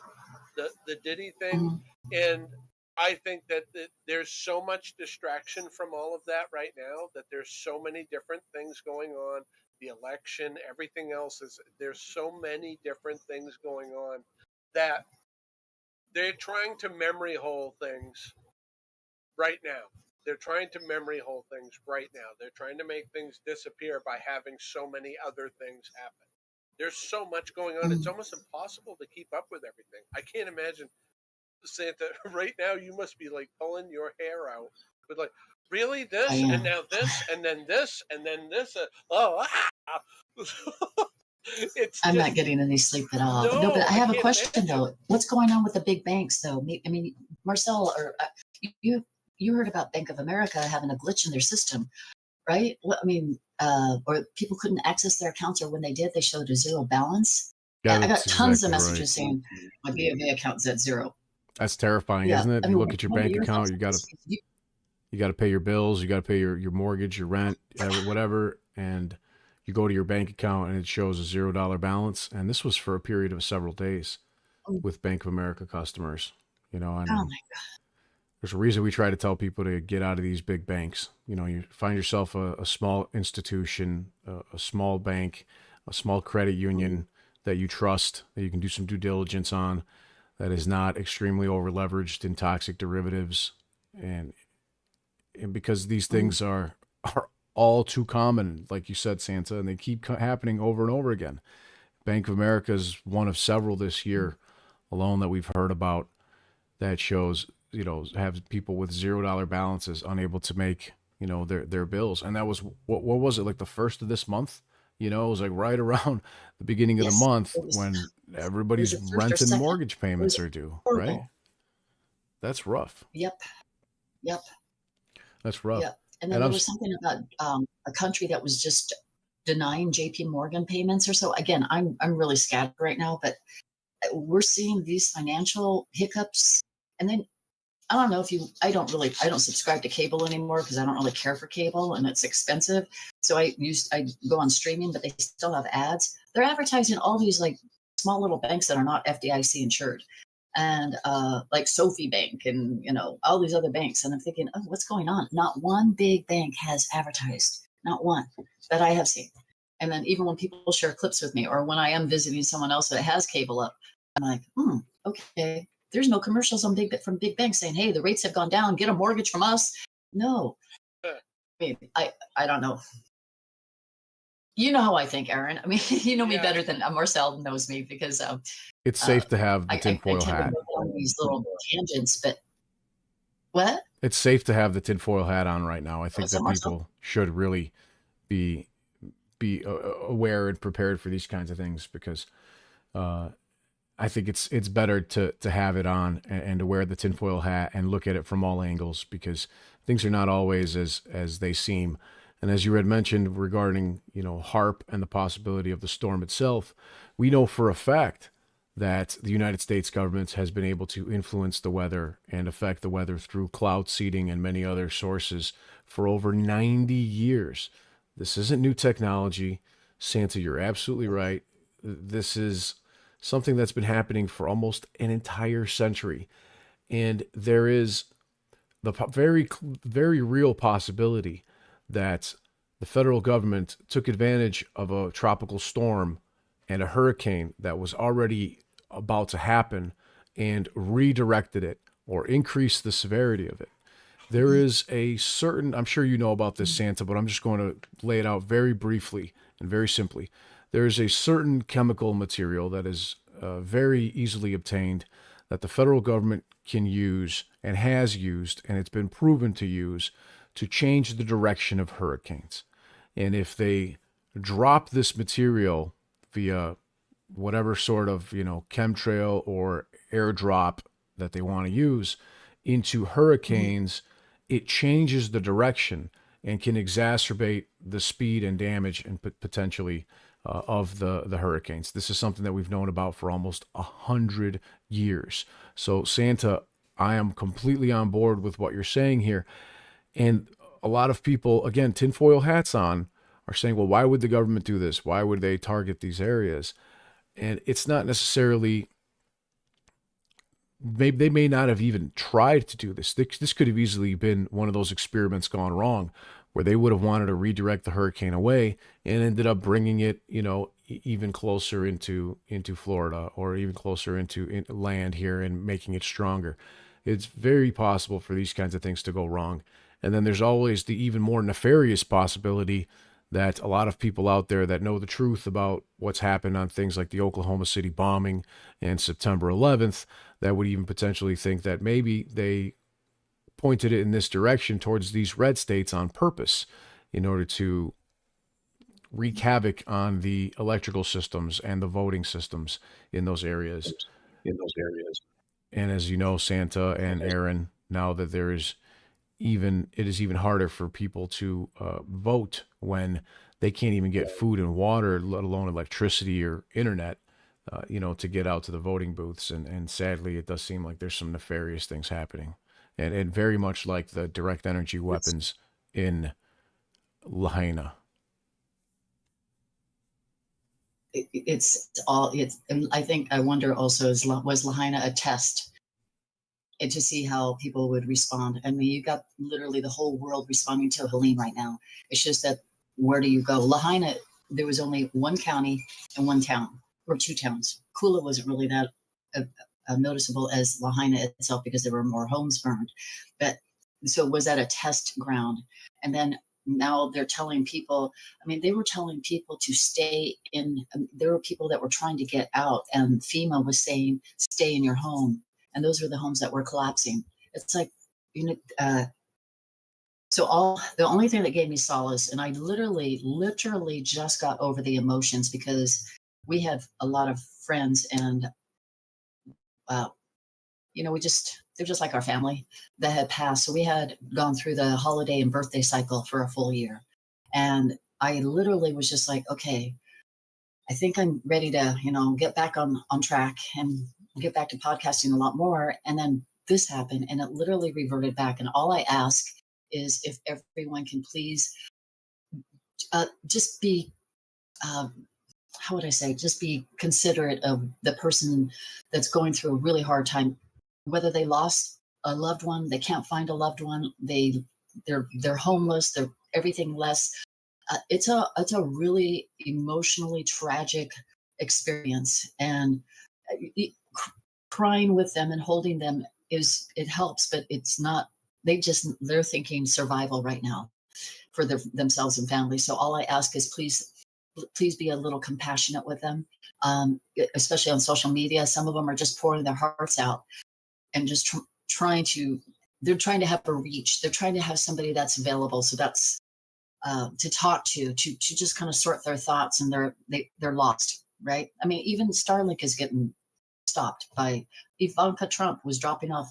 The Diddy thing, and I think that there's so much distraction from all of that right now, that there's so many different things going on. The election, everything else there's so many different things going on that they're trying to memory hole things right now. They're trying to memory hole things right now. They're trying to make things disappear by having so many other things happen. There's so much going on. It's almost impossible to keep up with everything. I can't imagine, Santa, right now you must be like pulling your hair out with like, really this, and now this, and then this, and then this. I'm not getting any sleep at all. No, but I have a question though. What's going on with the big banks though? I mean, Marcel, or you heard about Bank of America having a glitch in their system, right? Well, I mean, or people couldn't access their accounts, or when they did, they showed a zero balance. Yeah, I got tons of messages saying my BofA account's at zero. That's terrifying, isn't it? You look at your bank account, you got to pay your bills, you got to pay your mortgage, your rent, whatever, and you go to your bank account and it shows a $0 balance. And this was for a period of several days. with Bank of America customers, you know, Oh and my there's a reason we try to tell people to get out of these big banks. You know, you find yourself a small institution, a small bank, a small credit union that you trust, that you can do some due diligence on, that is not extremely over leveraged in toxic derivatives, and because these God. things are all too common, like you said, Santa, and they keep happening over and over again. Bank of America is one of several this year alone that we've heard about that shows, you know, have people with $0 balances unable to make, you know, their bills. And that was what was it, like the first of this month? You know, it was like right around the beginning of the Yes, month it when was everybody's the first or rent and second. mortgage It payments was are due, right? horrible. That's rough. Yep, yep, That's rough. yep. And then And there was something about a country that was just denying JP Morgan payments or so. Again, I'm really scattered right now, but we're seeing these financial hiccups. And then I don't know if you, I don't subscribe to cable anymore because I don't really care for cable and it's expensive. So I go on streaming, but they still have ads. They're advertising all these like small little banks that are not FDIC insured, and like Sophie Bank and, you know, all these other banks. And I'm thinking, oh, what's going on? Not one big bank has advertised, not one that I have seen. And then even when people share clips with me, or when I am visiting someone else that has cable up, I'm like, okay. There's no commercials on from big banks saying, "Hey, the rates have gone down. Get a mortgage from us." No, Uh, I mean, I don't know. You know how I think, Aaron. I mean, you know me yeah, better than Marcel knows me because it's uh, safe to have the I tinfoil tend to hat. go on these little tangents. But what? It's safe to have the tinfoil hat on right now. I think What's that, that Marcel? people should really be aware and prepared for these kinds of things because uh, I think it's better to have it on and to wear the tinfoil hat and look at it from all angles because things are not always as they seem. And as you had mentioned regarding, you know, HARP and the possibility of the storm itself, we know for a fact that the United States government has been able to influence the weather and affect the weather through cloud seeding and many other sources for over 90 years. This isn't new technology. Santa, you're absolutely right. This is something that's been happening for almost an entire century. And there is the very real possibility that the federal government took advantage of a tropical storm and a hurricane that was already about to happen and redirected it or increased the severity of it. There is a certain, I'm sure you know about this, Santa, but I'm just going to lay it out very briefly and very simply. There is a certain chemical material that is very easily obtained that the federal government can use and has used, and it's been proven to use to change the direction of hurricanes. And if they drop this material via whatever sort of, you know, chemtrail or airdrop that they want to use into hurricanes, it changes the direction and can exacerbate the speed and damage and potentially of the hurricanes. This is something that we've known about for almost 100 years. So Santa, I am completely on board with what you're saying here. And a lot of people, again, tinfoil hats on, are saying, well, why would the government do this? Why would they target these areas? And it's not necessarily, maybe they may not have even tried to do this. This could have easily been one of those experiments gone wrong where they would have wanted to redirect the hurricane away and ended up bringing it, you know, even closer into Florida or even closer into land here and making it stronger. It's very possible for these kinds of things to go wrong. And then there's always the even more nefarious possibility that a lot of people out there that know the truth about what's happened on things like the Oklahoma City bombing and September 11th that would even potentially think that maybe they pointed it in this direction towards these red states on purpose in order to wreak havoc on the electrical systems and the voting systems in those areas. And as you know, Santa and Aaron, now that it is even harder for people to vote when they can't even get food and water, let alone electricity or internet, you know, to get out to the voting booths. And sadly, it does seem like there's some nefarious things happening. And very much like the direct energy weapons in Helena. it's all it's. And I wonder also was Lahaina a test and to see how people would respond? I mean, you got literally the whole world responding to Helene right now. It's just that where do you go? Lahaina, there was only one county and one town or two towns. Kula wasn't really that noticeable as Lahaina itself because there were more homes burned. But so was that a test ground? And then now they're telling people, I mean, they were telling people to stay in, there were people that were trying to get out, and FEMA was saying, stay in your home. And those were the homes that were collapsing. It's like, you know, the only thing that gave me solace, and I literally just got over the emotions because we had a lot of friends and, you know, they're just like our family that had passed. So we had gone through the holiday and birthday cycle for a full year. And I literally was just like, okay, I think I'm ready to, you know, get back on track and get back to podcasting a lot more. And then this happened and it literally reverted back. And all I ask is if everyone can please just be, how would I say, just be considerate of the person that's going through a really hard time, whether they lost a loved one, they can't find a loved one, they're homeless, they're everything less. It's a really emotionally tragic experience, and crying with them and holding them it helps, but it's not. They're thinking survival right now for themselves and families. So all I ask is please be a little compassionate with them, especially on social media. Some of them are just pouring their hearts out and just trying to. They're trying to have a reach. They're trying to have somebody that's available. So that's to talk to just kind of sort their thoughts, and they're lost, right? I mean, even Starlink is getting stopped by Ivanka Trump was dropping off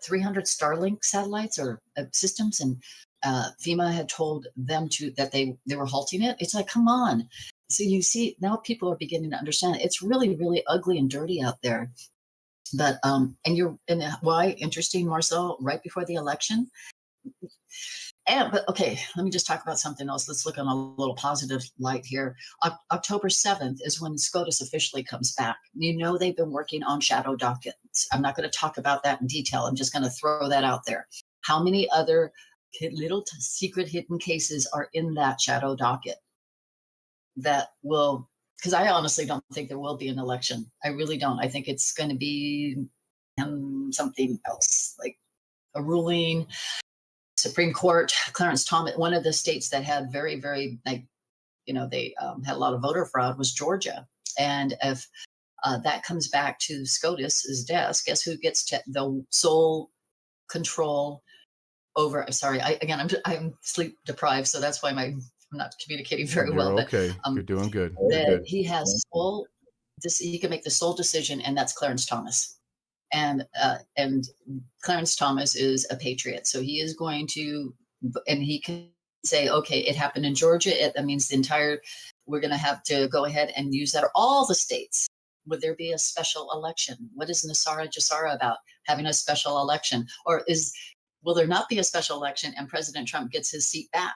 300 Starlink satellites or systems, and FEMA had told them that they were halting it. It's like, come on. So you see now people are beginning to understand it's really, really ugly and dirty out there. But and why interesting, Marcel, right before the election. But okay, let me just talk about something else. Let's look on a little positive light here. October 7th is when SCOTUS officially comes back. You know, they've been working on shadow dockets. I'm not going to talk about that in detail. I'm just going to throw that out there. How many other little secret hidden cases are in that shadow docket that will, because I honestly don't think there will be an election. I really don't. I think it's going to be something else, like a ruling. Supreme Court, Clarence Thomas, one of the states that had very, very, like, you know, they had a lot of voter fraud was Georgia. And if that comes back to SCOTUS's desk, guess who gets the sole control over? Sorry, I'm sleep deprived, so that's why I'm not communicating very well. You're okay. But You're doing good. You're good. he has he can make the sole decision, and that's Clarence Thomas. And Clarence Thomas is a patriot, so he is going to, and he can say, okay, it happened in Georgia. That means we're going to have to go ahead and use that. Or all the states. Would there be a special election? What is Nasara Jasara about having a special election? Or will there not be a special election and President Trump gets his seat back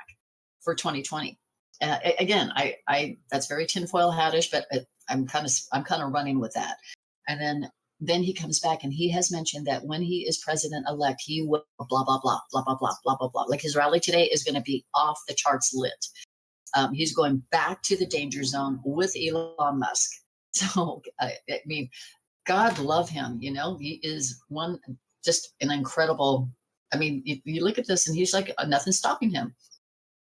for 2020? Again, I that's very tinfoil hatish, but I'm kind of running with that. And then he comes back and he has mentioned that when he is president-elect, he will blah, blah, blah, blah, blah, blah, blah, blah, blah. Like his rally today is going to be off the charts lit. He's going back to the danger zone with Elon Musk. So, I mean, God love him. You know, he is just an incredible, I mean, you look at this and he's like, nothing's stopping him.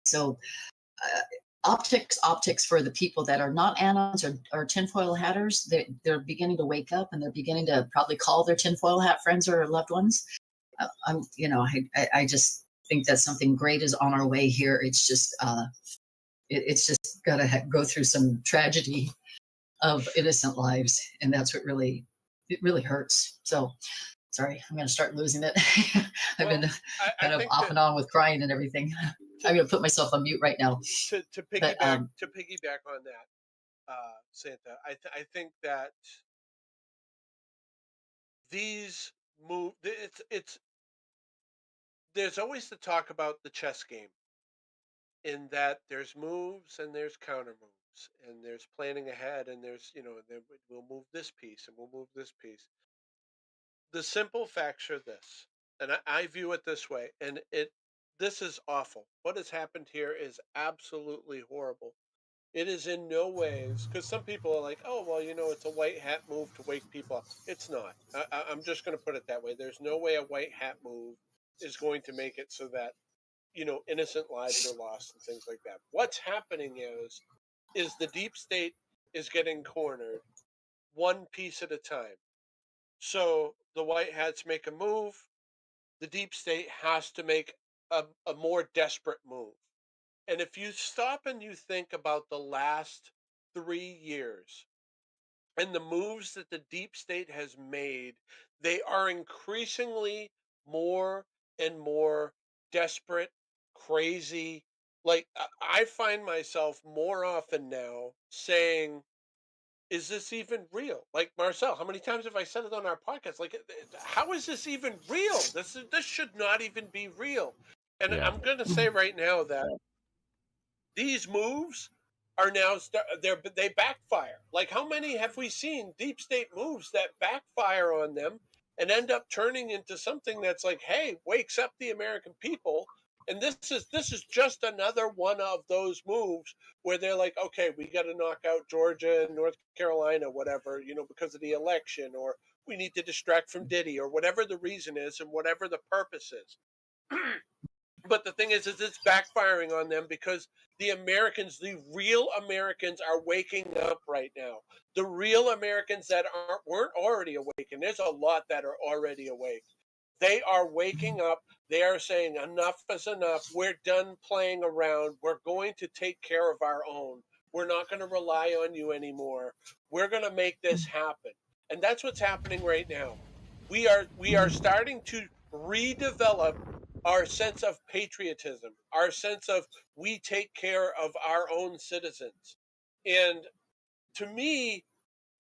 So, optics for the people that are not anons or tinfoil hatters. They're beginning to wake up and they're beginning to probably call their tinfoil hat friends or loved ones. I just think that something great is on our way here. It's just it's just got to go through some tragedy of innocent lives, and that's what really hurts. So sorry, I'm going to start losing it. I've been kind of off and on with crying and everything. I'm going to put myself on mute right now. To piggyback on that, Santa, I think that these there's always the talk about the chess game in that there's moves and there's counter moves, and there's planning ahead, and there's, then we'll move this piece and we'll move this piece. The simple facts are this, and I view it this way, and this is awful. What has happened here is absolutely horrible. It is in no ways, because some people are like, oh, well, it's a white hat move to wake people up. It's not. I'm just going to put it that way. There's no way a white hat move is going to make it so that, innocent lives are lost and things like that. What's happening is the deep state is getting cornered one piece at a time. So the white hats make a move, the deep state has to make a more desperate move. And if you stop and you think about the last 3 years and the moves that the deep state has made, they are increasingly more and more desperate, crazy. Like, I find myself more often now saying, is this even real? Like, Marcel, how many times have I said it on our podcast? Like, how is this even real? This should not even be real. And Yeah. I'm going to say right now that these moves are now they backfire. Like, how many have we seen deep state moves that backfire on them and end up turning into something that's like, hey, wakes up the American people? And this is just another one of those moves where they're like, okay, we got to knock out Georgia and North Carolina, whatever, because of the election, or we need to distract from Diddy, or whatever the reason is and whatever the purpose is. But the thing is it's backfiring on them because the Americans, the real Americans, are waking up right now. The real Americans that weren't already awake, and there's a lot that are already awake. They are waking up. They are saying enough is enough. We're done playing around. We're going to take care of our own. We're not going to rely on you anymore. We're going to make this happen. And that's what's happening right now. We are starting to redevelop our sense of patriotism, our sense of we take care of our own citizens. And to me,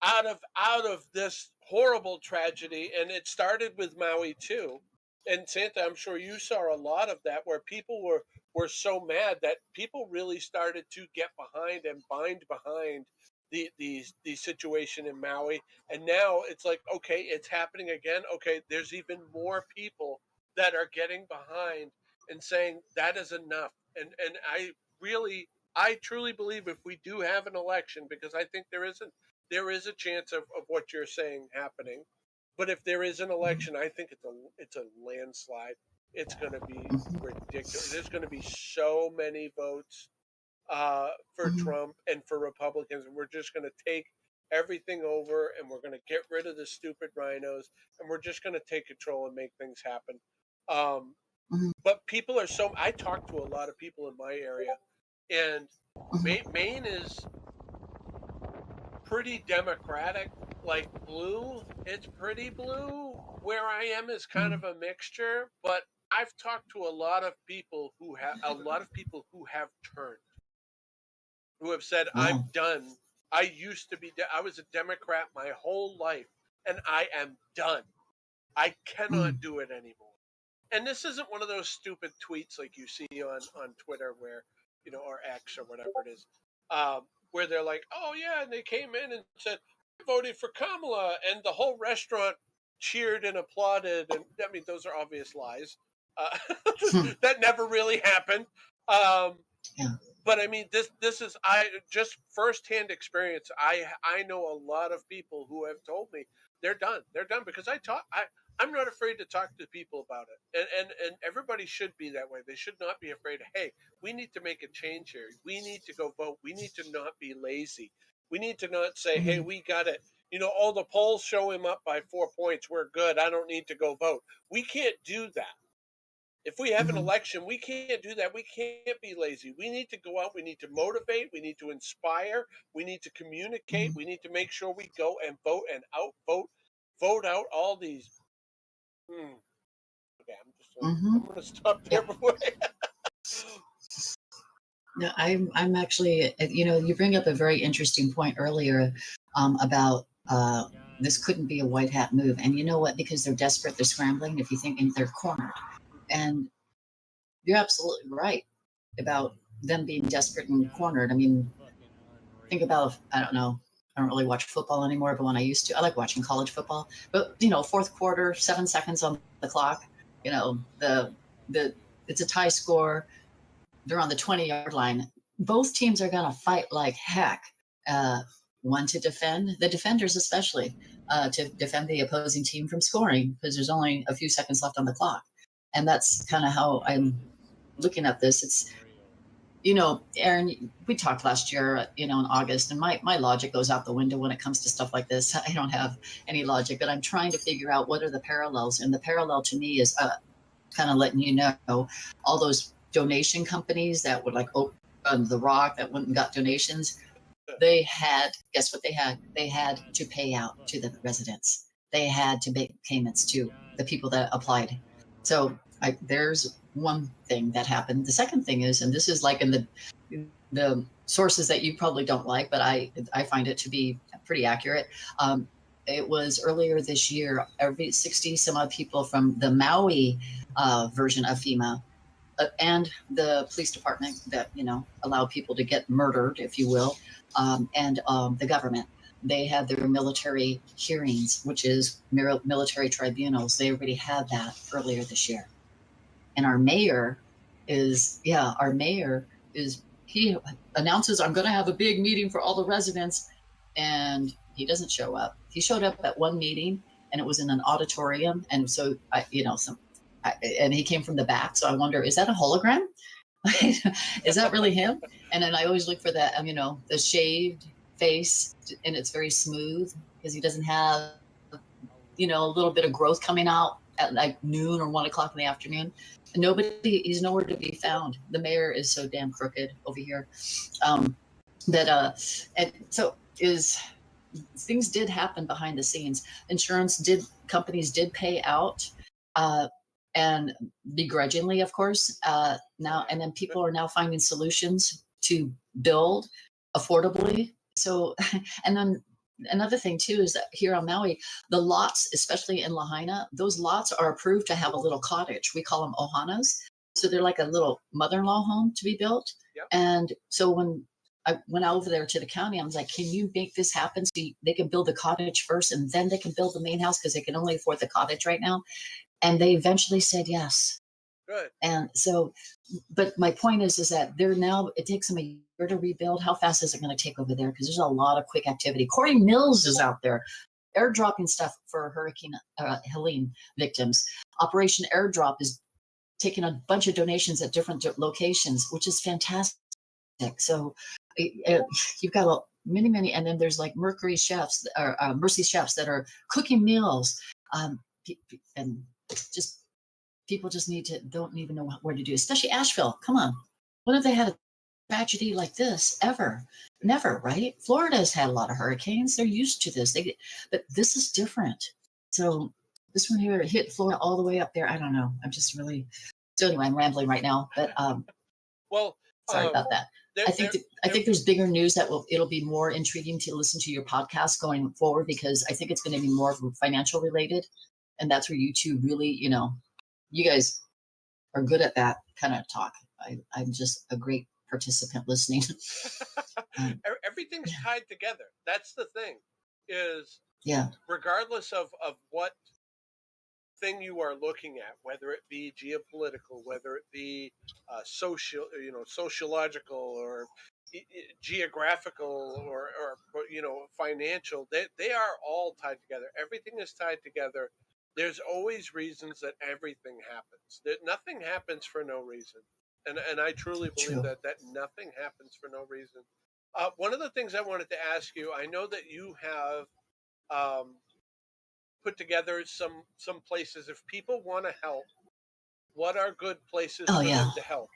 out of this horrible tragedy, and it started with Maui too. And Santa, I'm sure you saw a lot of that, where people were so mad that people really started to get behind and bind behind the situation in Maui. And now it's like, okay, it's happening again. Okay, there's even more people that are getting behind and saying that is enough. And I truly believe if we do have an election, because I think there is a chance of what you're saying happening. But if there is an election, I think it's a landslide. It's going to be ridiculous. There's going to be so many votes for Trump and for Republicans, and we're just going to take everything over, and we're going to get rid of the stupid rhinos, and we're just going to take control and make things happen. But people are so. I talk to a lot of people in my area, and Maine is pretty democratic, like blue. It's pretty blue. Where I am is kind of a mixture, but I've talked to a lot of people who have turned, who have said, I'm done. I was a Democrat my whole life, and I am done. I cannot do it anymore. And this isn't one of those stupid tweets like you see on Twitter where, or X or whatever it is, where they're like, oh yeah, and they came in and said, I voted for Kamala, and the whole restaurant cheered and applauded. And I mean, those are obvious lies. That never really happened. Yeah. But I mean, this is just firsthand experience. I know a lot of people who have told me they're done. They're done because I'm not afraid to talk to people about it, and everybody should be that way. They should not be afraid. Hey, we need to make a change here. We need to go vote. We need to not be lazy. We need to not say, hey, we got it. Oh, the polls show him up by 4 points. We're good. I don't need to go vote. We can't do that. If we have an election, we can't do that. We can't be lazy. We need to go out. We need to motivate. We need to inspire. We need to communicate. We need to make sure we go and vote and vote out all these. Okay, I'm going to stop there before. No, I'm actually, you bring up a very interesting point earlier about this couldn't be a white hat move. And you know what? Because they're desperate, they're scrambling, if you think, and they're cornered. And you're absolutely right about them being desperate and cornered. I mean, think about, I don't know, I don't really watch football anymore, but when I used to, I like watching college football. But fourth quarter, 7 seconds on the clock. The it's a tie score. They're on the 20-yard line. Both teams are going to fight like heck. One to defend, the defenders especially, to defend the opposing team from scoring because there's only a few seconds left on the clock. And that's kind of how I'm looking at this. It's, Aaron, we talked last year, in August, and my logic goes out the window when it comes to stuff like this. I don't have any logic, but I'm trying to figure out what are the parallels. And the parallel to me is kind of letting you know all those donation companies that would like open the rock that went and got donations. They had, guess what they had? They had to pay out to the residents. They had to make payments to the people that applied. So there's one thing that happened. The second thing is, and this is like in the sources that you probably don't like, but I find it to be pretty accurate. It was earlier this year, every 60 some odd people from the Maui version of FEMA and the police department that, allowed people to get murdered, if you will, and the government. They had their military hearings, which is military tribunals. They already had that earlier this year. And our mayor is, he announces, I'm going to have a big meeting for all the residents. And he doesn't show up. He showed up at one meeting and it was in an auditorium. And so, and he came from the back. So I wonder, is that a hologram? Is that really him? And then I always look for that, the shaved face, and it's very smooth because he doesn't have, a little bit of growth coming out at like noon or 1 o'clock in the afternoon. He's nowhere to be found. The mayor is so damn crooked over here. And so things did happen behind the scenes. Companies did pay out, and begrudgingly, of course, now, and then people are now finding solutions to build affordably. So, and then another thing too is that here on Maui, the lots, especially in Lahaina, those lots are approved to have a little cottage. We call them ohanas. So they're like a little mother-in-law home to be built. Yep. And so when I went over there to the county, I was like, can you make this happen so they can build the cottage first and then they can build the main house because they can only afford the cottage right now? And they eventually said yes. Good. And so, but my point is that it takes them a year to rebuild. How fast is it going to take over there? Because there's a lot of quick activity. Corey Mills is out there airdropping stuff for Hurricane Helene victims. Operation Airdrop is taking a bunch of donations at different locations, which is fantastic. So you've got many, and then there's like Mercy chefs that are cooking meals, and just people just don't even know where to do, especially Asheville. Come on. When have they had a tragedy like this ever? Never, right? Florida's had a lot of hurricanes. They're used to this. But this is different. So this one here hit Florida all the way up there. I don't know. I'm just really, so anyway, I'm rambling right now, but well, sorry about that. I think there's bigger news that it'll be more intriguing to listen to your podcast going forward, because I think it's going to be more financial related. And that's where you two really, you guys are good at that kind of talk. I'm just a great participant listening. Everything's tied together. That's the thing, is regardless of what thing you are looking at, whether it be geopolitical, whether it be sociological or geographical or financial, they are all tied together. Everything is tied together. There's always reasons that everything happens. That nothing happens for no reason, and I truly believe that nothing happens for no reason. One of the things I wanted to ask you, I know that you have put together some places. If people want to help, what are good places for them to help?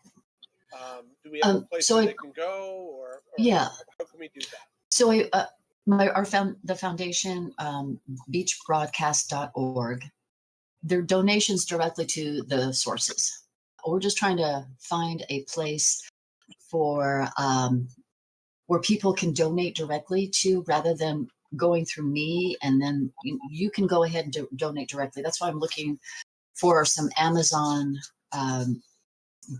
Do we have a place where they can go, or how can we do that? So the foundation, beachbroadcast.org, they're donations directly to the sources. We're just trying to find a place for where people can donate directly to, rather than going through me, and then you can go ahead and donate directly. That's why I'm looking for some Amazon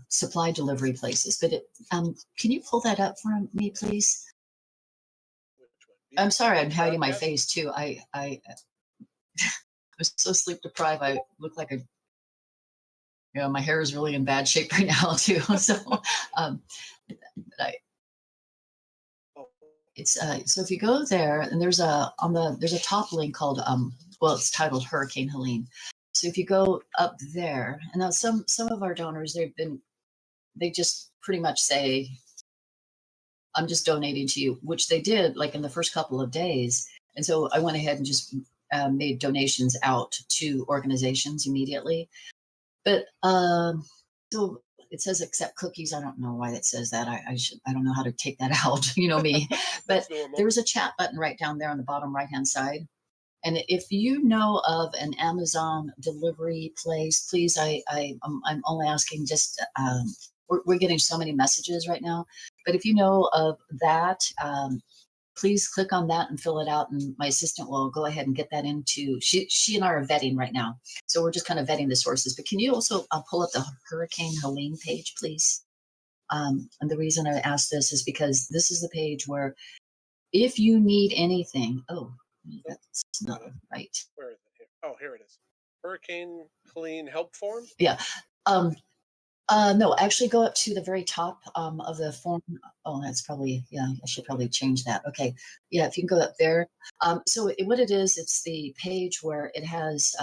supply delivery places. But can you pull that up for me, please? Which one? I'm sorry, I'm hiding my Broadcast? face too. I was so sleep deprived. I look like my hair is really in bad shape right now too. So, but Oh, it's so if you go there and there's a top link called well, it's titled Hurricane Helene. So if you go up there, and now some of our donors, they just pretty much say, I'm just donating to you, which they did like in the first couple of days. And so I went ahead and just made donations out to organizations immediately. But so it says accept cookies. I don't know why it says that. I don't know how to take that out. You know me. But there's a chat button right down there on the bottom right hand side. And if you know of an Amazon delivery place, please, I'm only asking just, we're getting so many messages right now. But if you know of that, please click on that and fill it out. And my assistant will go ahead and get that into, she and I are vetting right now. So we're just kind of vetting the sources. But can you also pull up the Hurricane Helene page, please? And the reason I asked this is because this is the page where if you need anything, that's not right. where is it? Here. Oh, here it is. Hurricane Helene help form? Yeah. No, actually go up to the very top of the form. Oh, that's probably, yeah, I should probably change that. Okay. Yeah, if you can go up there. So what it is, it's the page where it has,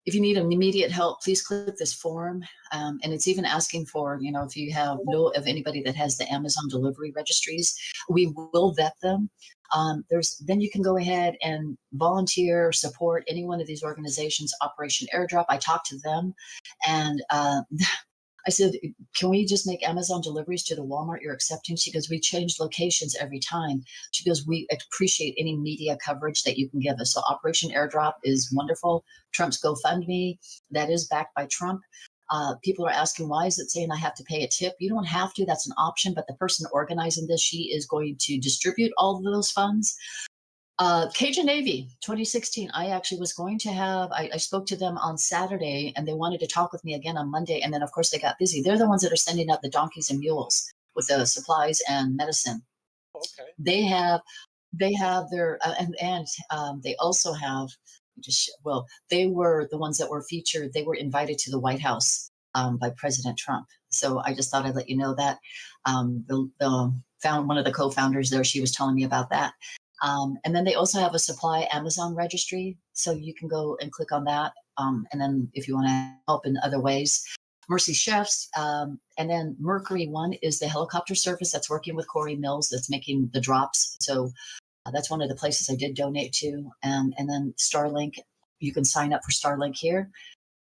if you need immediate help, please click this form. And it's even asking for, if you know of anybody that has the Amazon delivery registries, we will vet them. Then you can go ahead and volunteer, support any one of these organizations, Operation Airdrop. I talked to them and I said, can we just make Amazon deliveries to the Walmart you're accepting? She goes, we change locations every time. She goes, we appreciate any media coverage that you can give us. So Operation Airdrop is wonderful. Trump's GoFundMe, that is backed by Trump. People are asking, why is it saying I have to pay a tip? You don't have to, that's an option, but the person organizing this, she is going to distribute all of those funds. Cajun Navy 2016. I actually was going to have, I spoke to them on Saturday and they wanted to talk with me again on Monday. And then of course they got busy. They're the ones that are sending out the donkeys and mules with the supplies and medicine. Okay. They have their, they also have they were the ones that were featured. They were invited to the White House by President Trump. So I just thought I'd let you know that. Found one of the co-founders there. She was telling me about that. And then they also have a supply Amazon registry. So you can go and click on that. And then if you want to help in other ways, Mercy Chefs. And then Mercury One is the helicopter service that's working with Corey Mills that's making the drops. So that's one of the places I did donate to. And then Starlink, you can sign up for Starlink here.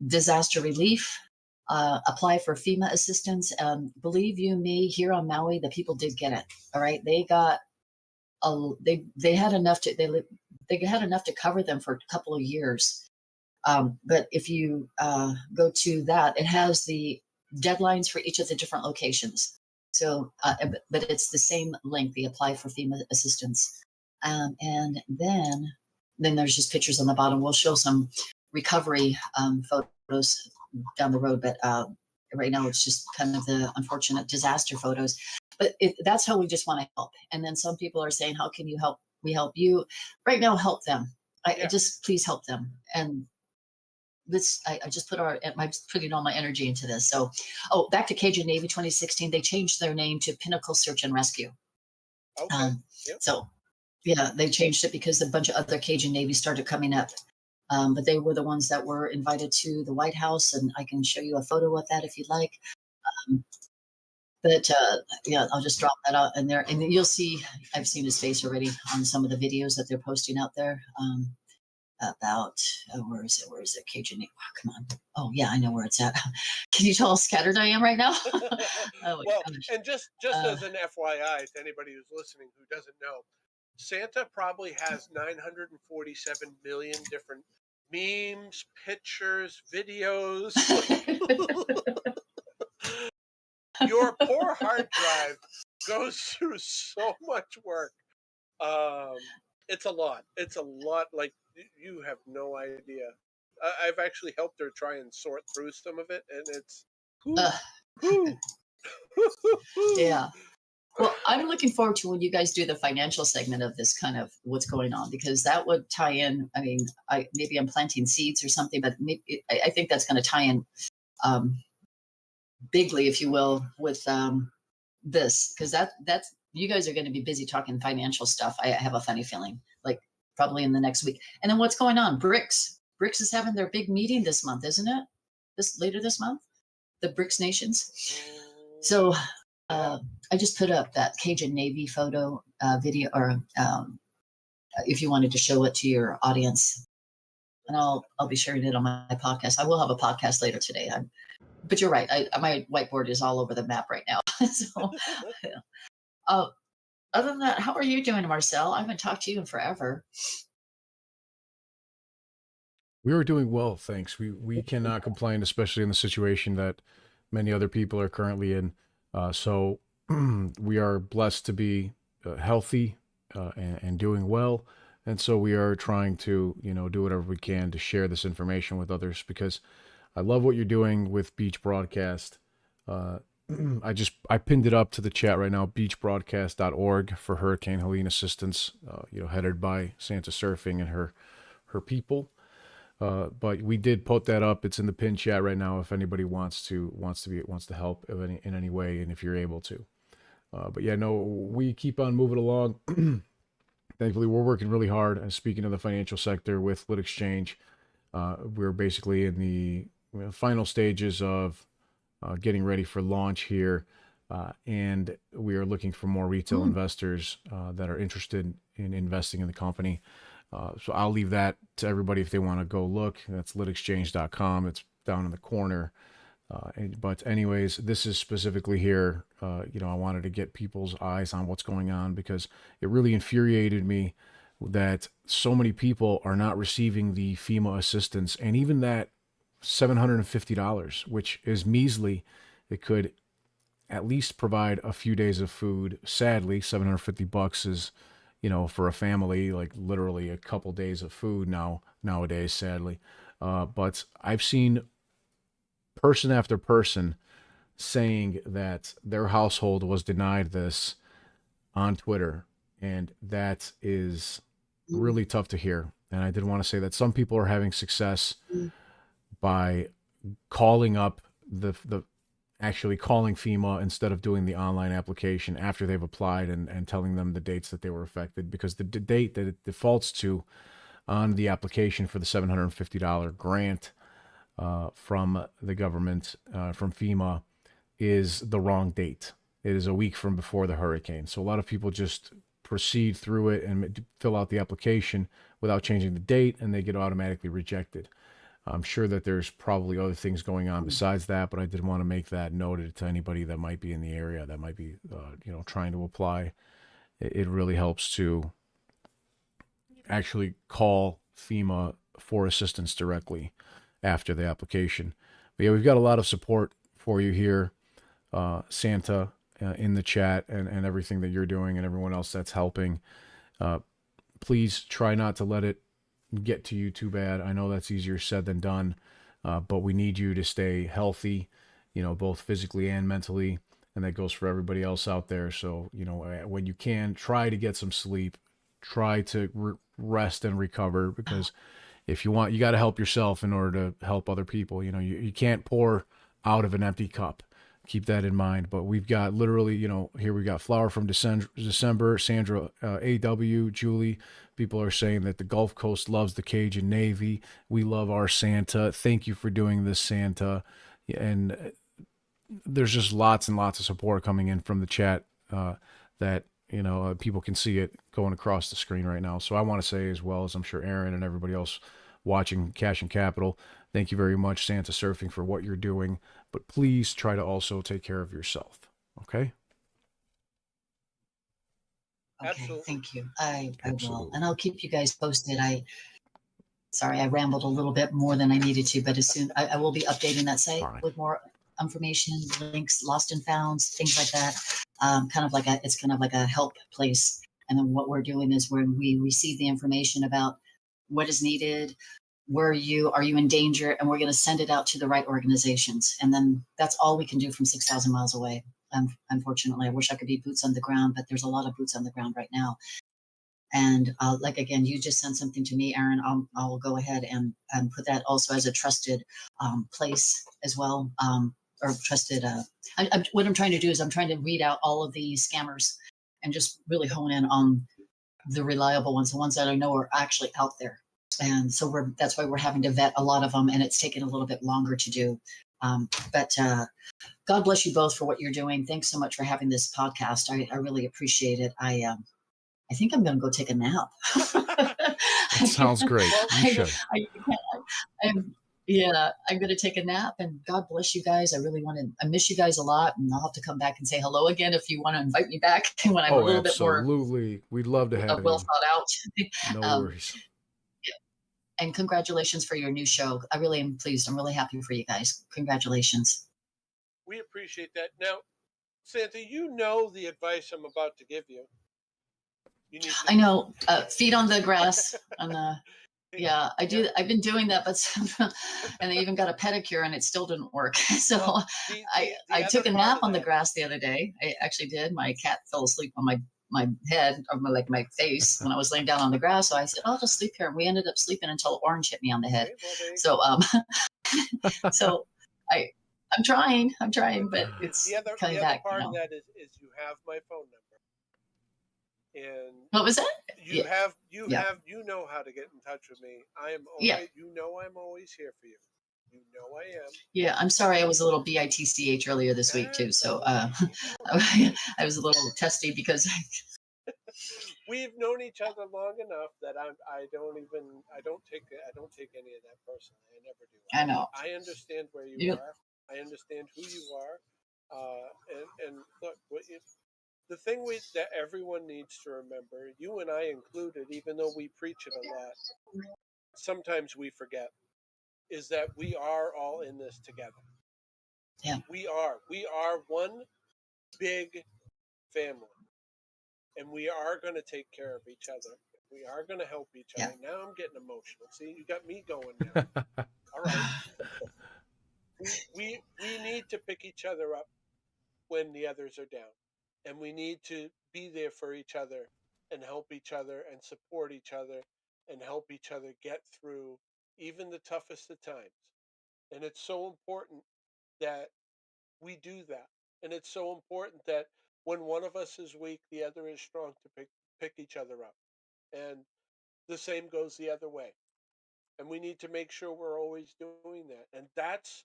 Disaster relief, apply for FEMA assistance. Believe you me, here on Maui, the people did get it. All right, they got they had enough to cover them for a couple of years. But if you go to that, it has the deadlines for each of the different locations. So, but it's the same link, the apply for FEMA assistance. And then there's just pictures on the bottom. We'll show some recovery photos down the road, but right now it's just kind of the unfortunate disaster photos. But that's how we just want to help. And then some people are saying, how can you help? We help you. Right now, help them. I just please help them. And this, I just I'm putting all my energy into this. So, back to Cajun Navy 2016, they changed their name to Pinnacle Search and Rescue. Okay. So, yeah, they changed it because a bunch of other Cajun Navy started coming up. But they were the ones that were invited to the White House, and I can show you a photo of that if you'd like. But I'll just drop that out in there, and you'll see. I've seen his face already on some of the videos that they're posting out there about where is it? Cajun Navy. Oh, come on. Oh yeah, I know where it's at. Can you tell how scattered I am right now? Well, gosh. And just as an FYI to anybody who's listening who doesn't know, Santa probably has 947 million different memes, pictures, videos. Your poor hard drive goes through so much work. It's a lot. It's a lot. Like, you have no idea. I've actually helped her try and sort through some of it, and Uh, yeah. Well, I'm looking forward to when you guys do the financial segment of this kind of what's going on, because that would tie in. I mean, maybe I'm planting seeds or something, but maybe, I think that's going to tie in bigly, if you will, with this, because that's you guys are going to be busy talking financial stuff. I have a funny feeling, like probably in the next week. And then what's going on? BRICS is having their big meeting this month, isn't it? Later this month, the BRICS nations. So I just put up that Cajun Navy photo video, or if you wanted to show it to your audience, and I'll be sharing it on my podcast. I will have a podcast later today. But you're right. My whiteboard is all over the map right now. So, other than that, how are you doing, Marcel? I haven't talked to you in forever. We are doing well, thanks. We cannot complain, especially in the situation that many other people are currently in. So we are blessed to be healthy and doing well, and so we are trying to do whatever we can to share this information with others, because I love what you're doing with Beach Broadcast. I pinned it up to the chat right now, beachbroadcast.org, for Hurricane Helene assistance, headed by Santa Surfing and her people. But we did put that up. It's in the pin chat right now if anybody wants to help in any way, and if you're able to. But yeah, no, we keep on moving along. Thankfully, we're working really hard. And speaking of the financial sector with Lit Exchange, we're basically in the final stages of getting ready for launch here. And we are looking for more retail investors that are interested in investing in the company. So I'll leave that to everybody if they want to go look. That's litexchange.com. It's down in the corner. But anyways, this is specifically here. I wanted to get people's eyes on what's going on, because it really infuriated me that so many people are not receiving the FEMA assistance, and even that $750, which is measly. It could at least provide a few days of food. Sadly, $750 is, for a family, like literally a couple days of food nowadays, sadly. But I've seen person after person saying that their household was denied this on Twitter, and that is really tough to hear. And I did want to say that some people are having success by calling up actually calling FEMA instead of doing the online application after they've applied, and telling them the dates that they were affected, because the date that it defaults to on the application for the $750 grant from the government, from FEMA, is the wrong date. It is a week from before the hurricane. So a lot of people just proceed through it and fill out the application without changing the date, and they get automatically rejected. I'm sure that there's probably other things going on besides that, but I did want to make that noted to anybody that might be in the area that might be, trying to apply. It really helps to actually call FEMA for assistance directly after the application. But yeah, we've got a lot of support for you here, Santa, in the chat, and everything that you're doing, and everyone else that's helping. Please try not to let it get to you too bad. I know that's easier said than done, but we need you to stay healthy, both physically and mentally, and that goes for everybody else out there. So, when you can, try to get some sleep, try to rest and recover, because if you want, you got to help yourself in order to help other people. You can't pour out of an empty cup. Keep that in mind. But we've got literally, here we got Flower from December, Sandra, AW, Julie. People are saying that the Gulf Coast loves the Cajun Navy. We love our Santa. Thank you for doing this, Santa. And there's just lots and lots of support coming in from the chat that, people can see it going across the screen right now. So I want to say, as well as I'm sure Aaron and everybody else watching Cash and Capital, thank you very much, Santa Surfing, for what you're doing. But please try to also take care of yourself. Okay? Okay, Absolutely. thank you. I will, Absolutely. and I'll keep you guys posted. Sorry, I rambled a little bit more than I needed to, but as soon I will be updating that site with more information, links, lost and founds, things like that. It's kind of like a help place. And then what we're doing is when we receive the information about what is needed, are you in danger? And we're going to send it out to the right organizations. And then that's all we can do from 6,000 miles away. Unfortunately, I wish I could be boots on the ground, but there's a lot of boots on the ground right now. And like, again, you just sent something to me, Aaron. I'll go ahead and put that also as a trusted place as well, or trusted. What I'm trying to do is I'm trying to weed out all of the scammers and just really hone in on the reliable ones, the ones that I know are actually out there. And so that's why we're having to vet a lot of them, and it's taken a little bit longer to do. But God bless you both for what you're doing. Thanks so much for having this podcast. I really appreciate it. I think I'm going to go take a nap. That sounds great. You should. I'm going to take a nap, and God bless you guys. I miss you guys a lot, and I'll have to come back and say hello again if you want to invite me back when I'm a little bit more absolutely. We'd love to have well you. thought out. No worries. And congratulations for your new show. I really am pleased. I'm really happy for you guys. Congratulations. We appreciate that. Now, Santa, you know the advice I'm about to give you. I know. Feet on the grass. Yeah, I do. I've been doing that, but and I even got a pedicure, and it still didn't work. So well, I took a nap on the grass the other day. I actually did. My cat fell asleep on my head, or my face, when I was laying down on the grass. So I said, I'll just sleep here. And we ended up sleeping until Orange hit me on the head. Okay, well, so I'm trying, but it's coming back. The other part of that is you have my phone number. And what was that? You know how to get in touch with me. I am always, I'm always here for you. You know I am. Yeah, I'm sorry. I was a little bitch earlier this week too. So I was a little testy because we've known each other long enough that I don't take any of that personally. I never do. I know. I understand where you are. I understand who you are. And look, the thing that everyone needs to remember, you and I included, even though we preach it a lot, sometimes we forget, is that we are all in this together. Yeah. We are one big family. And we are going to take care of each other. We are going to help each other. Now I'm getting emotional. See, you got me going now. All right. We need to pick each other up when the others are down. And we need to be there for each other and help each other and support each other and help each other get through even the toughest of times. And it's so important that we do that. And it's so important that when one of us is weak, the other is strong to pick each other up. And the same goes the other way. And we need to make sure we're always doing that. And that's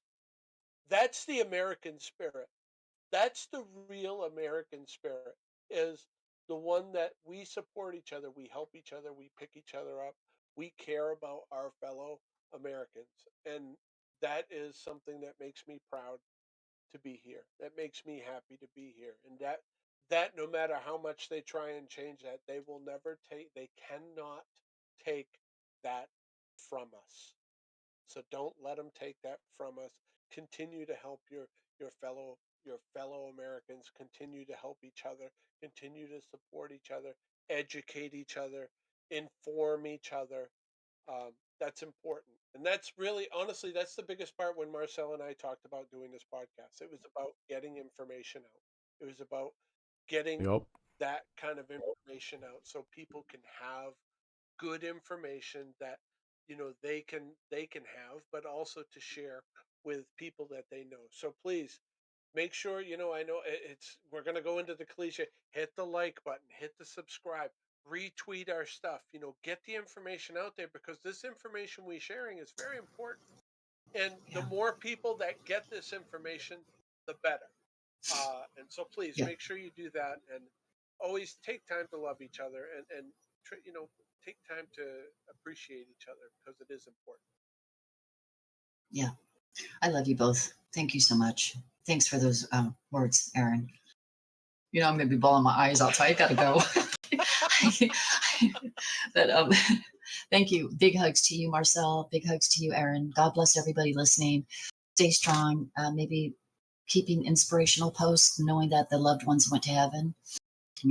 the American spirit. That's the real American spirit, is the one that we support each other, we help each other, we pick each other up, we care about our fellow Americans. And that is something that makes me proud to be here. That makes me happy to be here. And that no matter how much they try and change that, they cannot take that from us. So don't let them take that from us. Continue to help your fellow Americans. Continue to help each other. Continue to support each other. Educate each other. Inform each other. That's important. And that's really, honestly, that's the biggest part when Marcel and I talked about doing this podcast. It was about getting information out. It was about getting that kind of information out so people can have good information that they can have, but also to share with people that they know. So please make sure, I know we're going to go into the cliche, hit the like button, hit the subscribe, retweet our stuff, get the information out there, because this information we're sharing is very important. And the more people that get this information, the better. And so please make sure you do that, and always take time to love each other, and take time to appreciate each other, because it is important. Yeah. I love you both. Thank you so much. Thanks for those words, Aaron. I'm going to be bawling my eyes out, so I got to go. But thank you. Big hugs to you, Marcel. Big hugs to you, Aaron. God bless everybody listening. Stay strong. Maybe keeping inspirational posts, knowing that the loved ones went to heaven.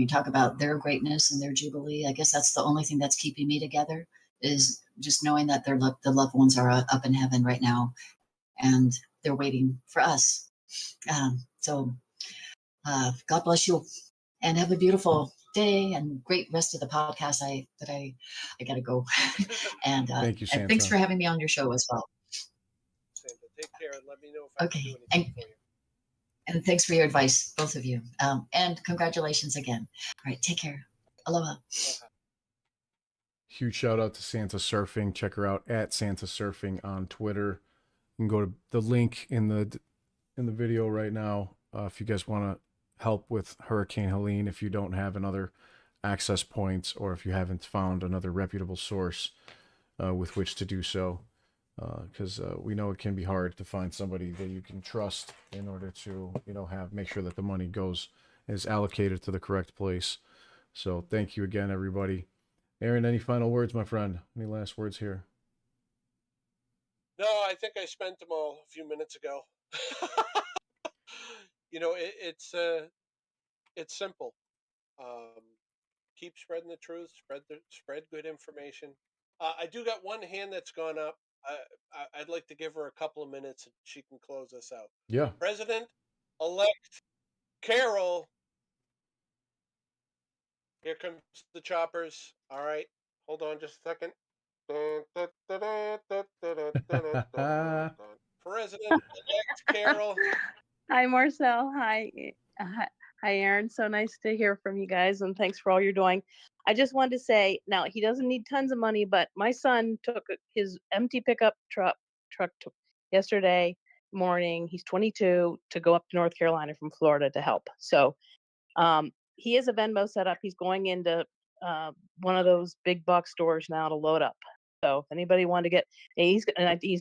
Talk about their greatness and their jubilee. I guess that's the only thing that's keeping me together, is just knowing that the loved ones are up in heaven right now, and they're waiting for us. So God bless you, and have a beautiful day and great rest of the podcast. I gotta go, and Thank you, and thanks Santa. for having me on your show as well. Santa, take care and let me know if I can Okay, do anything for you. and thanks for your advice, both of you, and congratulations again. All right, take care. Aloha. Aloha. Huge shout out to Santa Surfing. Check her out at Santa Surfing on Twitter. You can go to the link in the video right now if you guys want to help with Hurricane Helene. If you don't have another access point, or if you haven't found another reputable source with which to do so, because we know it can be hard to find somebody that you can trust in order to make sure that the money is allocated to the correct place. So thank you again, everybody. Aaron, any final words, my friend? Any last words here? No, I think I spent them all a few minutes ago. It's simple. Um, keep spreading the truth. Spread good information. I do got one hand that's gone up. I'd like to give her a couple of minutes and she can close us out. Yeah. President-elect Carol. Here comes the choppers. All right, hold on just a second. President-elect Carol. Hi, Marcel. Hi, Aaron. So nice to hear from you guys, and thanks for all you're doing. I just wanted to say, now he doesn't need tons of money, but my son took his empty pickup truck yesterday morning. He's 22 to go up to North Carolina from Florida to help. So, he has a Venmo set up. He's going into one of those big box stores now to load up. So if anybody wanted to get, he's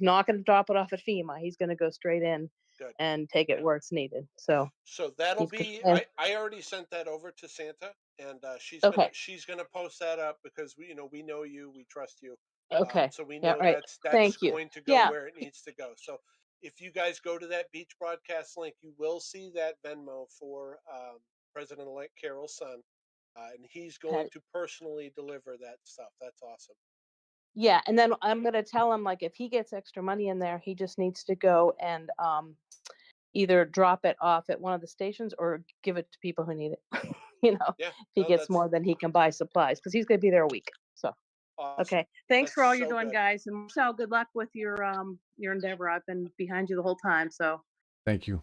not going to drop it off at FEMA. He's going to go straight in Good. and take it where it's needed. So that'll be. I already sent that over to Santa, and she's gonna post that up because we know you, we trust you. Okay. So we know Right. that's Thank you. going to go where it needs to go. So if you guys go to that beach broadcast link, you will see that Venmo for President-elect Carol's son, and he's going to personally deliver that stuff. That's awesome. Yeah, and then I'm gonna tell him, like, if he gets extra money in there, he just needs to go and either drop it off at one of the stations or give it to people who need it. Yeah. If he gets more, then he can buy supplies because he's gonna be there a week. So awesome. Okay, thanks for all so you're doing, good. guys, and Marcel, good luck with your endeavor. I've been behind you the whole time, so Thank you.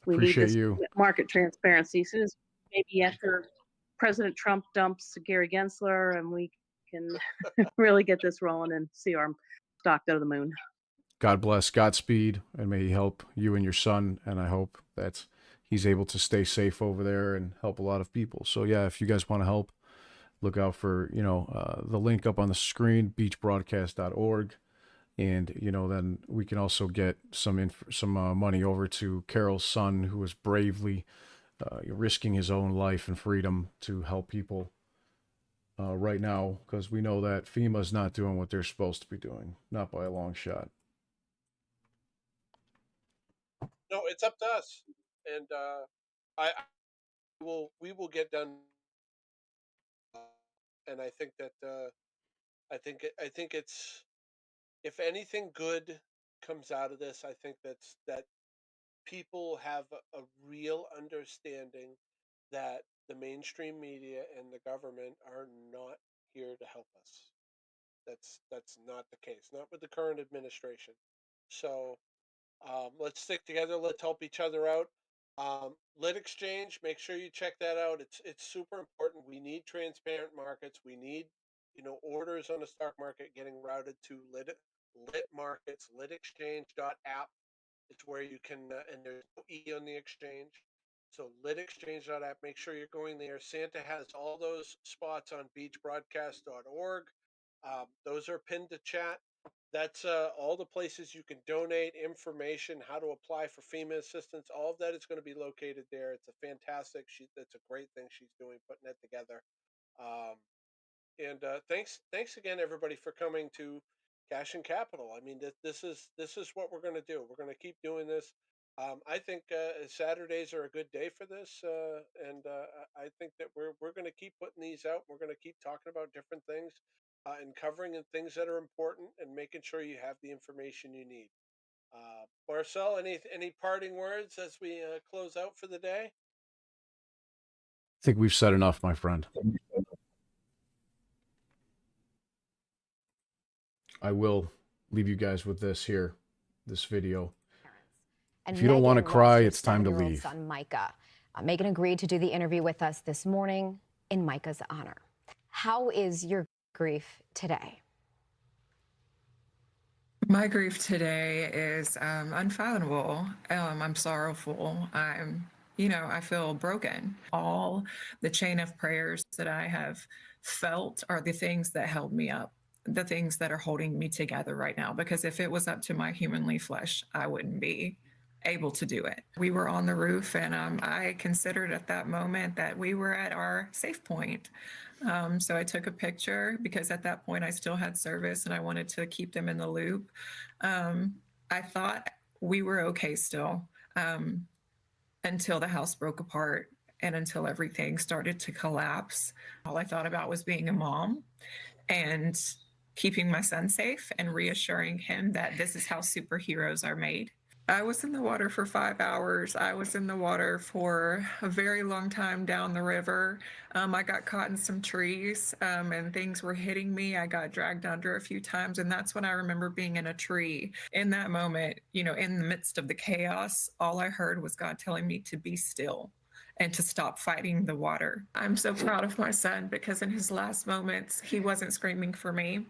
we Appreciate need this you. market transparency. As soon as maybe after President Trump dumps Gary Gensler, and we can really get this rolling and see our stock go to the moon. God bless, Godspeed, and may he help you and your son. And I hope that he's able to stay safe over there and help a lot of people. So yeah, if you guys want to help, look out for the link up on the screen, beachbroadcast.org, and then we can also get some money over to Carol's son, who is bravely risking his own life and freedom to help people right now, because we know that FEMA's not doing what they're supposed to be doing, not by a long shot. No, it's up to us, and we will get done. And I think that I think it's, if anything good comes out of this, I think that people have a real understanding that the mainstream media and the government are not here to help us. That's not the case. Not with the current administration. So let's stick together. Let's help each other out. Lit Exchange, make sure you check that out. It's super important. We need transparent markets. We need orders on the stock market getting routed to lit markets. Litexchange.app. It's where you can, and there's no E on the exchange. So litexchange.app. Make sure you're going there. Santa has all those spots on beachbroadcast.org. Those are pinned to chat. That's all the places you can donate, information, how to apply for FEMA assistance. All of that is going to be located there. It's a fantastic. That's a great thing she's doing, putting it together. And thanks again, everybody, for coming to Cash and Capital. I mean, this is what we're going to do. We're going to keep doing this. I think Saturdays are a good day for this, and I think that we're going to keep putting these out. We're going to keep talking about different things. and covering and things that are important, and making sure you have the information you need. Marcel, any parting words as we close out for the day? I think we've said enough, my friend. I will leave you guys with this here, this video. And if you don't want to Megan cry, lost her it's time to 7-year-old leave. son, Micah. Megan agreed to do the interview with us this morning in Micah's honor. How is your grief today? My grief today is unfathomable. I'm sorrowful. I feel broken. All the chain of prayers that I have felt are the things that held me up, the things that are holding me together right now. Because if it was up to my humanly flesh, I wouldn't be able to do it. We were on the roof, and I considered at that moment that we were at our safe point. So I took a picture because at that point I still had service and I wanted to keep them in the loop. I thought we were okay still until the house broke apart and until everything started to collapse. All I thought about was being a mom and keeping my son safe and reassuring him that this is how superheroes are made. I was in the water for 5 hours. I was in the water for a very long time down the river. I got caught in some trees and things were hitting me. I got dragged under a few times, and that's when I remember being in a tree. In that moment, in the midst of the chaos, all I heard was God telling me to be still and to stop fighting the water. I'm so proud of my son because in his last moments, he wasn't screaming for me.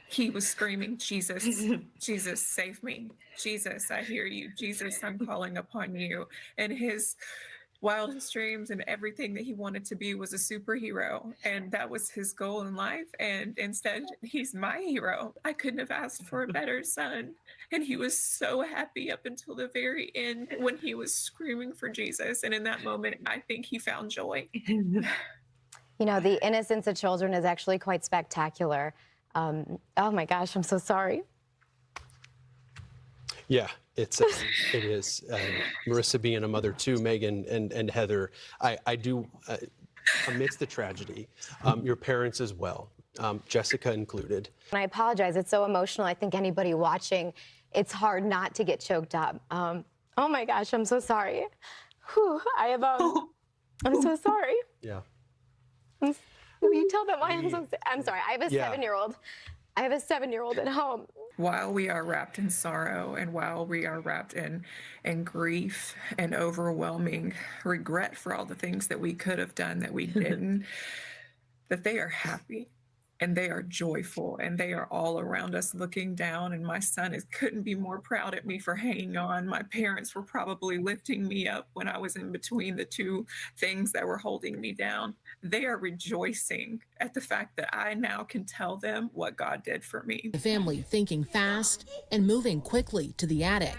He was screaming, Jesus, Jesus, save me. Jesus, I hear you. Jesus, I'm calling upon you. And his wildest dreams and everything that he wanted to be was a superhero. And that was his goal in life. And instead, he's my hero. I couldn't have asked for a better son. And he was so happy up until the very end when he was screaming for Jesus. And in that moment, I think he found joy. The innocence of children is actually quite spectacular. Oh my gosh, I'm so sorry. Yeah, it is. Marissa being a mother too, Megan and Heather, I do, amidst the tragedy, your parents as well, Jessica included. And I apologize, it's so emotional. I think anybody watching, it's hard not to get choked up. Oh my gosh, I'm so sorry. Whew, I'm so sorry. Yeah. Will you tell them why I'm sorry. I have a 7-year-old. I have a 7-year-old at home. While we are wrapped in sorrow and while we are wrapped in grief and overwhelming regret for all the things that we could have done that we didn't, that they are happy and they are joyful and they are all around us looking down. And my son couldn't be more proud at me for hanging on. My parents were probably lifting me up when I was in between the two things that were holding me down. They are rejoicing at the fact that I now can tell them what God did for me. The family thinking fast and moving quickly to the attic,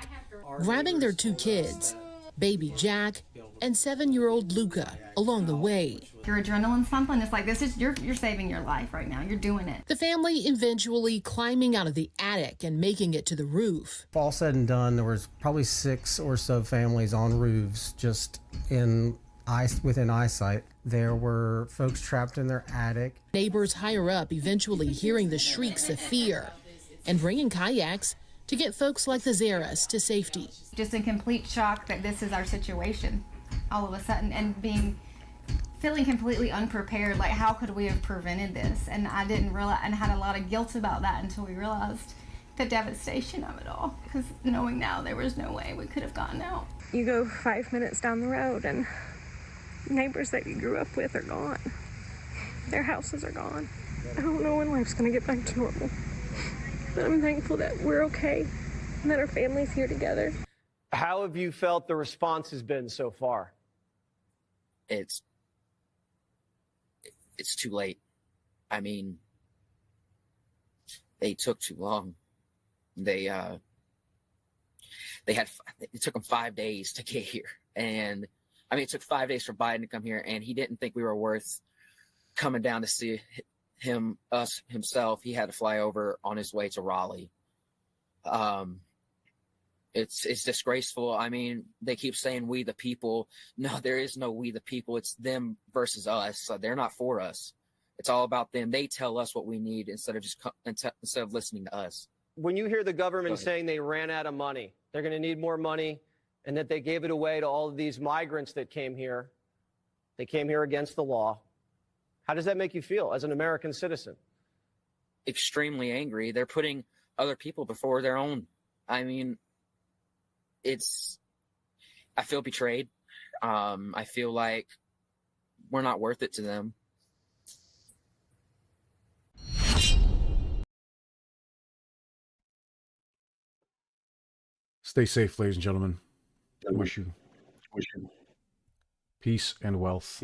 grabbing their 2 kids, baby Jack and 7-year-old Luca, along the way. Your adrenaline's pumping. It's like, you're saving your life right now. You're doing it. The family eventually climbing out of the attic and making it to the roof. All said and done, there was probably 6 or so families on roofs just within eyesight. There were folks trapped in their attic. Neighbors higher up eventually hearing the shrieks of fear and bringing kayaks to get folks like the Zaras to safety. Just in complete shock that this is our situation all of a sudden, and feeling completely unprepared. Like, how could we have prevented this? And I didn't realize, and had a lot of guilt about that until we realized the devastation of it all. Because knowing now there was no way we could have gotten out. You go 5 minutes down the road and neighbors that you grew up with are gone. Their houses are gone. I don't know when life's going to get back to normal. But I'm thankful that we're okay and that our family's here together. How have you felt the response has been so far? It's too late. I mean, they took too long. It took them 5 days to get here. And I mean, it took 5 days for Biden to come here, and he didn't think we were worth coming down to see himself. He had to fly over on his way to Raleigh. It's disgraceful. I mean, they keep saying we the people. No, there is no we the people. It's them versus us. So they're not for us. It's all about them. They tell us what we need instead of instead of listening to us. When you hear the government Go ahead. saying they ran out of money, they're going to need more money, and that they gave it away to all of these migrants that came here, they came here against the law, how does that make you feel as an American citizen? Extremely angry. They're putting other people before their own. I mean, I feel betrayed. I feel like we're not worth it to them. Stay safe, ladies and gentlemen. I wish you peace and wealth.